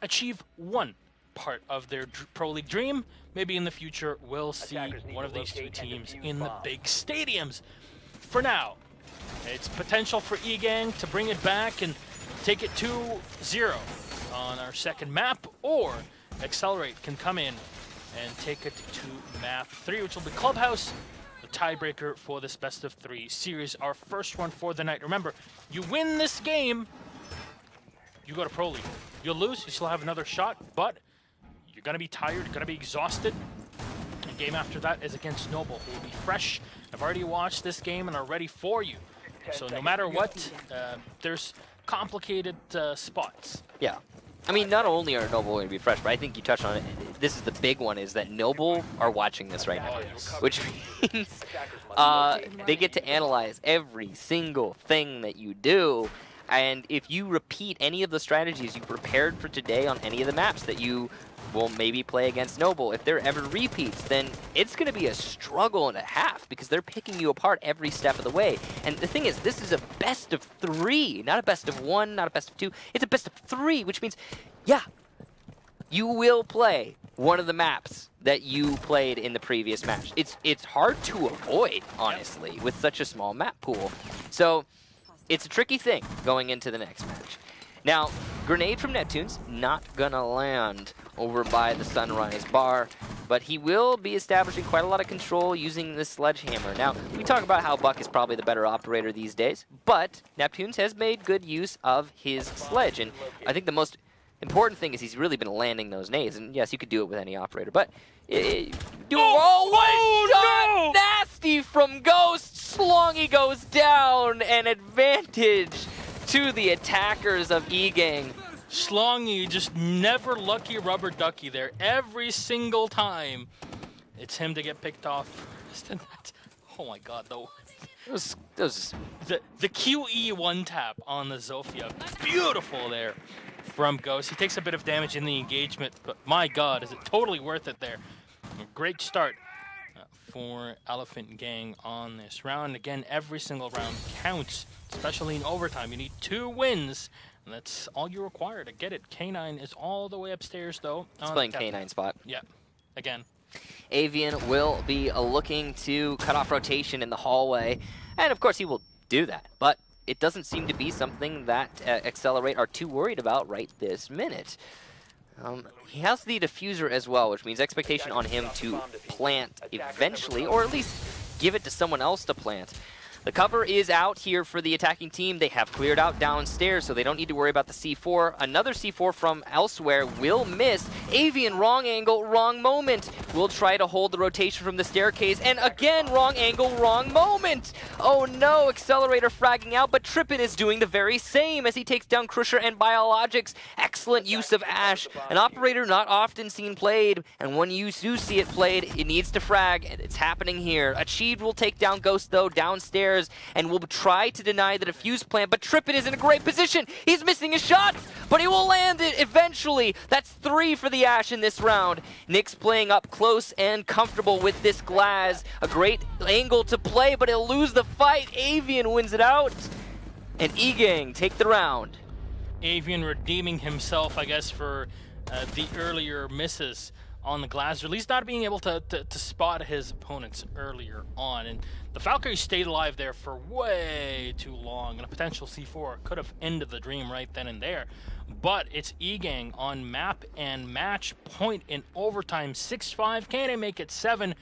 achieve one part of their Pro League dream. Maybe in the future, we'll see one of these two teams in the big stadiums. For now, it's potential for Egang to bring it back and take it 2-0 on our second map, or Excelerate can come in and take it to map 3, which will be Clubhouse, the tiebreaker for this best of 3 series, our first one for the night. Remember, you win this game, you go to Pro League. You'll lose, you still have another shot, but you're going to be tired, you're going to be exhausted. The game after that is against Noble, who will be fresh. I've already watched this game and are ready for you. So no matter what, there's complicated spots. Yeah. I mean, not only are Noble going to be fresh, but I think you touched on it. This is the big one, is that Noble are watching this right now, which means they get to analyze every single thing that you do. And if you repeat any of the strategies you prepared for today on any of the maps that you will maybe play against Noble, if there ever repeats, then it's going to be a struggle and a half, because they're picking you apart every step of the way. And the thing is, this is a best of 3, not a best of 1, not a best of 2. It's a best of 3, which means, yeah, you will play one of the maps that you played in the previous match. It's hard to avoid, honestly, with such a small map pool. So it's a tricky thing going into the next match. Now, grenade from Neptunes, not gonna land over by the Sunrise Bar, but he will be establishing quite a lot of control using this sledgehammer. Now, we talk about how Buck is probably the better operator these days, but Neptunes has made good use of his sledge, and I think the most important thing is he's really been landing those nades, and yes, you could do it with any operator, but no! Nasty from Ghost. Schlongy goes down, and advantage to the attackers of Egang. Schlongy just never lucky rubber ducky there. Every single time, it's him to get picked off. Oh my god, though. The QE one tap on the Zofia. Beautiful there from Ghost. He takes a bit of damage in the engagement, but my god, is it totally worth it there. A great start for Elephant Gang on this round. Again, every single round counts, especially in overtime. You need 2 wins, and that's all you require to get it. K9 is all the way upstairs, though. He's playing K9 spot. Yeah, again. Avian will be looking to cut off rotation in the hallway, and of course he will do that, but it doesn't seem to be something that Excelerate are too worried about right this minute. He has the diffuser as well, which means expectation on him to plant eventually, or at least give it to someone else to plant. The cover is out here for the attacking team. They have cleared out downstairs, so they don't need to worry about the C4. Another C4 from elsewhere will miss. Avian, wrong angle, wrong moment. Will try to hold the rotation from the staircase, and again, wrong angle, wrong moment. Oh no, Accelerator fragging out, but Trippin is doing the very same as he takes down Crusher and Biologics. Excellent use of Ash. An operator not often seen played, and when you do see it played, it needs to frag, and it's happening here. Achieved will take down Ghost, though, downstairs, and will try to deny the defuse plant, but Trippin is in a great position. He's missing his shots, but he will land it eventually. That's 3 for the Ash in this round. Nick's playing up close and comfortable with this Glaz. A great angle to play, but he'll lose the fight. Avian wins it out, and Egang take the round. Avian redeeming himself, I guess, for the earlier misses on the Glaz, or at least not being able to spot his opponents earlier on. And the Valkyrie stayed alive there for way too long, and a potential C4 could have ended the dream right then and there. But it's Egang on map and match point in overtime. 6-5, can they make it 7?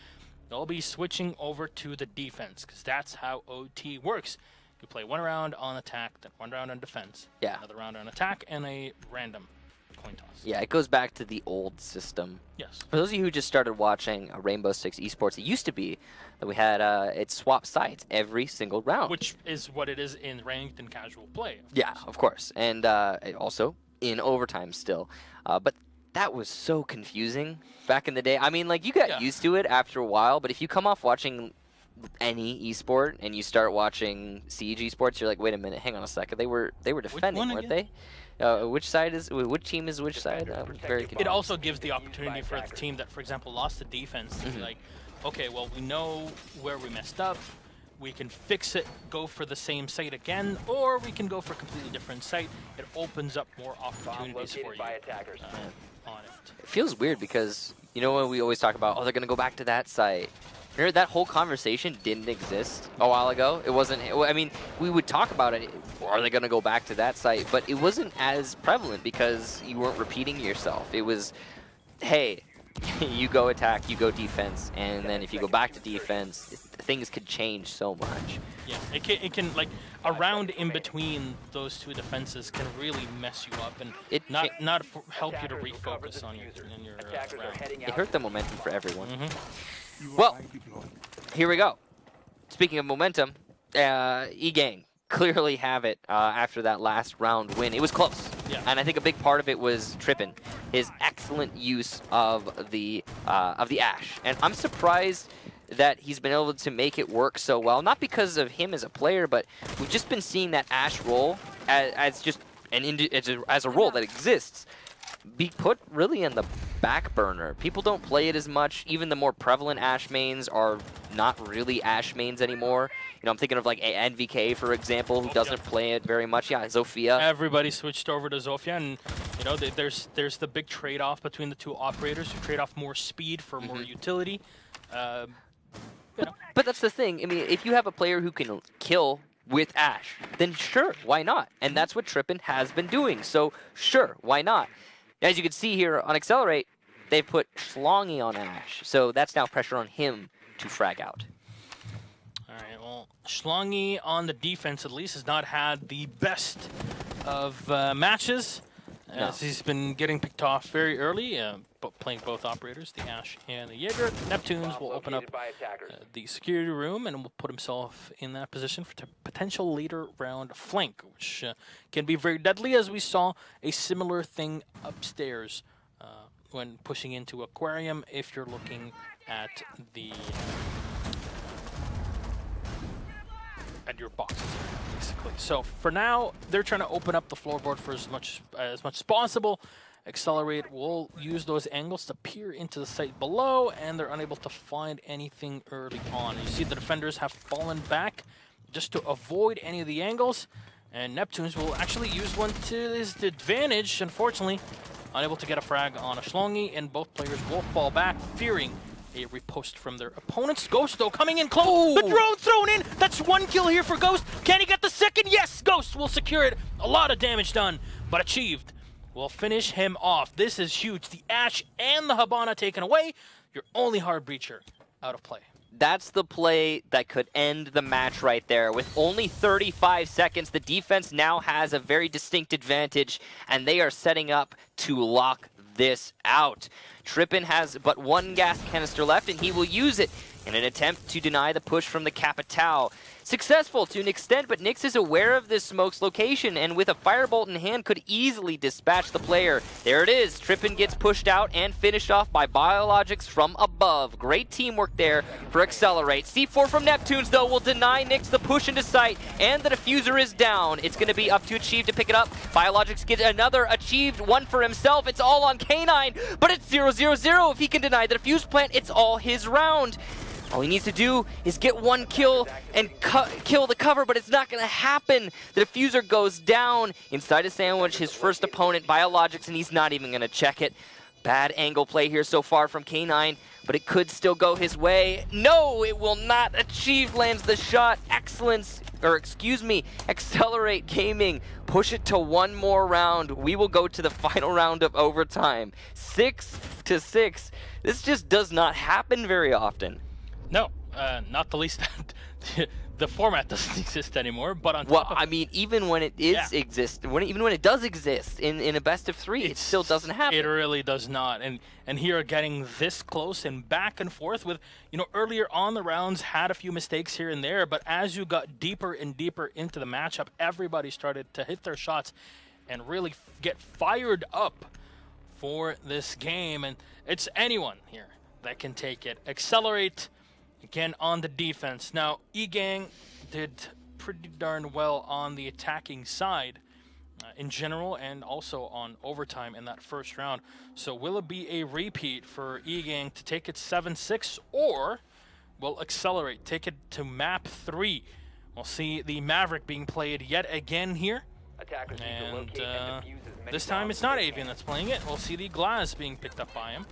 They'll be switching over to the defense, because that's how OT works. You play 1 round on attack, then 1 round on defense, another round on attack, and a random coin toss. Yeah, it goes back to the old system. Yes. For those of you who just started watching Rainbow Six Esports, it used to be that we had it swap sides every single round. Which is what it is in ranked and casual play. Of course. And also in overtime still. But that was so confusing back in the day. I mean, like, you got used to it after a while, but if you come off watching any esport and you start watching Siege Esports, you're like, wait a minute, hang on a second. They were defending, weren't they? Which team is which side? Very confused. It also gives the opportunity for the team that, for example, lost the defense to be like, okay, well, we know where we messed up. We can fix it, go for the same site again, or we can go for a completely different site. It opens up more opportunities for you on it. It feels weird because, you know, when we always talk about, oh, they're going to go back to that site. Remember, that whole conversation didn't exist a while ago. It wasn't, I mean, we would talk about it, are they going to go back to that site? But it wasn't as prevalent because you weren't repeating yourself. It was, hey, you go attack, you go defense, and then if you go back to defense, things could change so much. Yeah, it can like, a round in between those two defenses can really mess you up and not help you to refocus on your round. It hurt the momentum for everyone. Well, here we go. Speaking of momentum, Egang clearly have it after that last round win. It was close, and I think a big part of it was Trippin, his excellent use of the Ash, and I'm surprised that he's been able to make it work so well. Not because of him as a player, but we've just been seeing that Ash role as just as a role that exists be put really in the back burner. People don't play it as much. Even the more prevalent Ash mains are not really Ash mains anymore. You know, I'm thinking of like NVK, for example, who doesn't play it very much. Yeah, Zofia. Everybody switched over to Zofia, and you know, there's the big trade-off between the two operators who trade off more speed for more utility. But that's the thing. I mean, if you have a player who can kill with Ash, then sure, why not? And that's what Trippin has been doing. So sure, why not? As you can see here on Excelerate, they've put Schlongy on Ash, so that's now pressure on him to frag out. All right, well, Schlongy on the defense at least has not had the best of matches. as he's been getting picked off very early, but playing both operators, the Ash and the Jaeger. Neptunes will open up the security room and will put himself in that position for potential later round flank, which can be very deadly, as we saw a similar thing upstairs when pushing into Aquarium, if you're looking at the at your boxes, basically. So for now, they're trying to open up the floorboard for as much as possible. Excelerate will use those angles to peer into the site below, and they're unable to find anything early on. You see the defenders have fallen back just to avoid any of the angles, and Neptunes will actually use one to his advantage. Unfortunately, unable to get a frag on a Schlongi, and both players will fall back, fearing a riposte from their opponents. Ghost, though, coming in close. Oh. The drone thrown in. That's one kill here for Ghost. Can he get the second? Yes, Ghost will secure it. A lot of damage done, but achieved. Will finish him off. This is huge. The Ash and the Habana taken away. Your only hard breacher out of play. That's the play that could end the match right there. With only 35 seconds, the defense now has a very distinct advantage, and they are setting up to lock this out. Trippin has but one gas canister left, and he will use it in an attempt to deny the push from the Capitao. Successful to an extent, but Nyx is aware of this smoke's location, and with a firebolt in hand could easily dispatch the player. There it is. Trippin gets pushed out and finished off by Biologics from above. Great teamwork there for Accelerate. C4 from Neptunes, though, will deny Nyx the push into sight, and the diffuser is down. It's going to be up to Achieve to pick it up. Biologics gets another Achieved, one for himself. It's all on K9, but it's 0-0-0. If he can deny the defuse plant, it's all his round. All he needs to do is get one kill and kill the cover, but it's not going to happen. The diffuser goes down inside a sandwich, his first opponent, Biologics, and he's not even going to check it. Bad angle play here so far from K9, but it could still go his way. No, it will not. Achieve lands the shot. Excellence, or excuse me, Accelerate Gaming. Push it to one more round. We will go to the final round of overtime. 6-6. This just does not happen very often. No, not the least that the format doesn't exist anymore. But on top of, I mean, even when it is even when it does exist in a best of three, it still doesn't happen. It really does not. And here getting this close and back and forth with, you know, earlier on the rounds had a few mistakes here and there, but as you got deeper and deeper into the matchup, everybody started to hit their shots and really get fired up for this game. And it's anyone here that can take it. Accelerate. Again, on the defense. Now, Egang did pretty darn well on the attacking side in general, and also on overtime in that first round. So will it be a repeat for Egang to take it 7-6, or will Accelerate take it to map 3? We'll see the Maverick being played yet again here. And this time it's not Avian that's playing it. We'll see the Glass being picked up by him.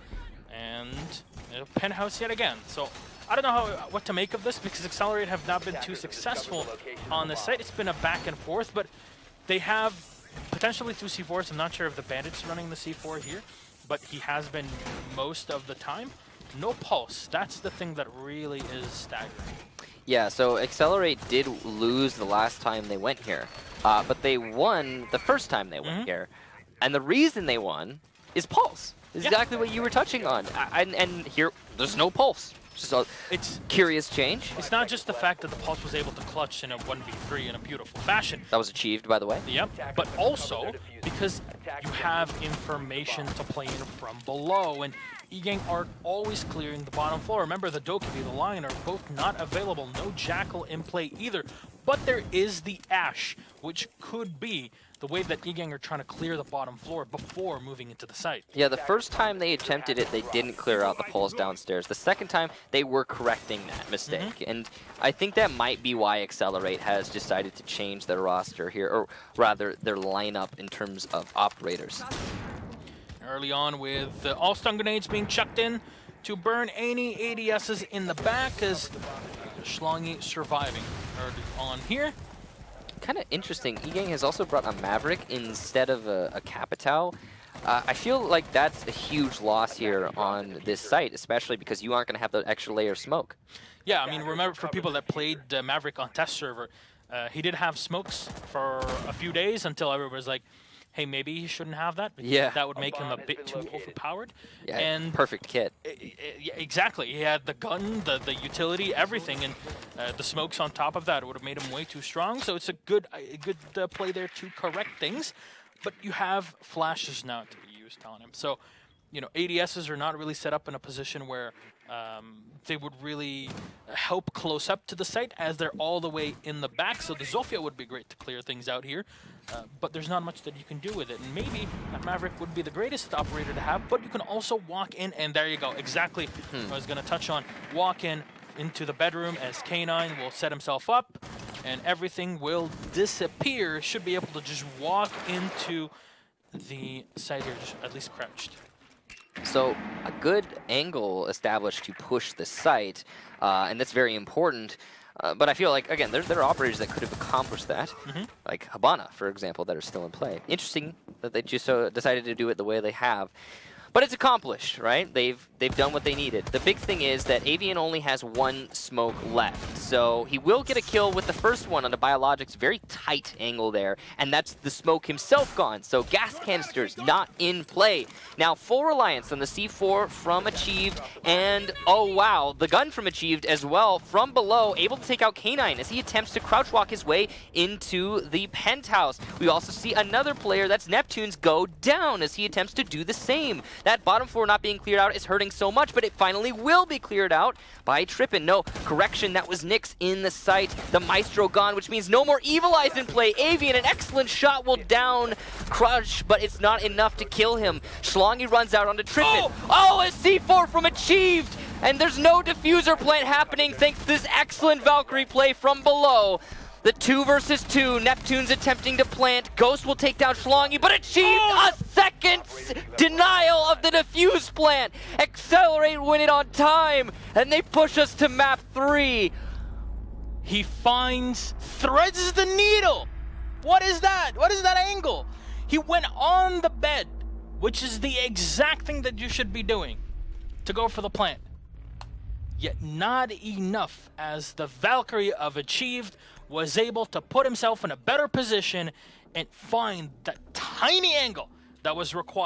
And Penthouse yet again. So I don't know what to make of this, because Accelerate have not been too successful on this site. It's been a back and forth, but they have potentially 2 C4s. I'm not sure if the Bandit's running the C4 here, but he has been most of the time. No pulse. That's the thing that really is staggering. Yeah, so Accelerate did lose the last time they went here, but they won the first time they went here. And the reason they won is pulse. Is exactly what you were touching on. And here, there's no pulse. So it's curious change. It's not just the fact that the Pulse was able to clutch in a 1v3 in a beautiful fashion. That was achieved, by the way. Yep, but also because you have information to play in from below, and Egang are always clearing the bottom floor. Remember, the Dokkaebi, the Lion, are both not available. No Jackal in play either. But there is the Ash, which could be the way that Egang are trying to clear the bottom floor before moving into the site. Yeah, the first time they attempted it, they didn't clear out the poles downstairs. The second time, they were correcting that mistake. And I think that might be why Accelerate has decided to change their roster here, or rather, their lineup in terms of operators. Early on with all stun grenades being chucked in to burn any ADSs in the back, as Schlongi surviving early on here. Kind of interesting. Egang has also brought a Maverick instead of a Capitao. I feel like that's a huge loss here on this site, especially because you aren't going to have the extra layer of smoke. Yeah, I mean, remember, for people that played Maverick on test server, he did have smokes for a few days until everyone was like, hey, maybe he shouldn't have that. Because Yeah. that would make him a bit too overpowered. Yeah, and perfect kit. Yeah, exactly. He had the gun, the utility, everything, and the smokes on top of that would have made him way too strong. So it's a good play there to correct things. But you have flashes now to be used on him. So, you know, ADSs are not really set up in a position where they would really help close up to the site, as they're all the way in the back. So the Zofia would be great to clear things out here, but there's not much that you can do with it. And maybe that Maverick would be the greatest operator to have, but you can also walk in, and there you go. Exactly what I was going to touch on. Walk in into the bedroom as K9 will set himself up, and everything will disappear. Should be able to just walk into the site here, just at least crouched. So a good angle established to push the site, and that's very important. But I feel like, again, there are operators that could have accomplished that, like Habana, for example, that are still in play. Interesting that they just decided to do it the way they have. But it's accomplished, right? They've done what they needed. The big thing is that Avian only has one smoke left. So he will get a kill with the first one on the Biologics. Very tight angle there. And that's the smoke himself gone. So gas canisters not in play. Now full reliance on the C4 from Achieved. And oh wow, the gun from Achieved as well from below. Able to take out K9 as he attempts to crouch walk his way into the penthouse. We also see another player, that's Neptune's, go down as he attempts to do the same. That bottom floor not being cleared out is hurting so much, but it finally will be cleared out by Trippin. No, correction, that was Nyx in the site. The Maestro gone, which means no more Evil Eyes in play. Avian, an excellent shot, will down Crush, but it's not enough to kill him. Schlongy runs out onto Trippin. Oh, a C4 from Achieved! And there's no diffuser plant happening thanks to this excellent Valkyrie play from below. The 2 versus 2, Neptune's attempting to plant. Ghost will take down Schlongy, but Achieved a second denial of the defuse plant. Excelerate win it on time, and they push us to map 3. He finds, threads the needle. What is that? What is that angle? He went on the bed, which is the exact thing that you should be doing to go for the plant. Yet not enough, as the Valkyrie of Achieved was able to put himself in a better position and find that tiny angle that was required.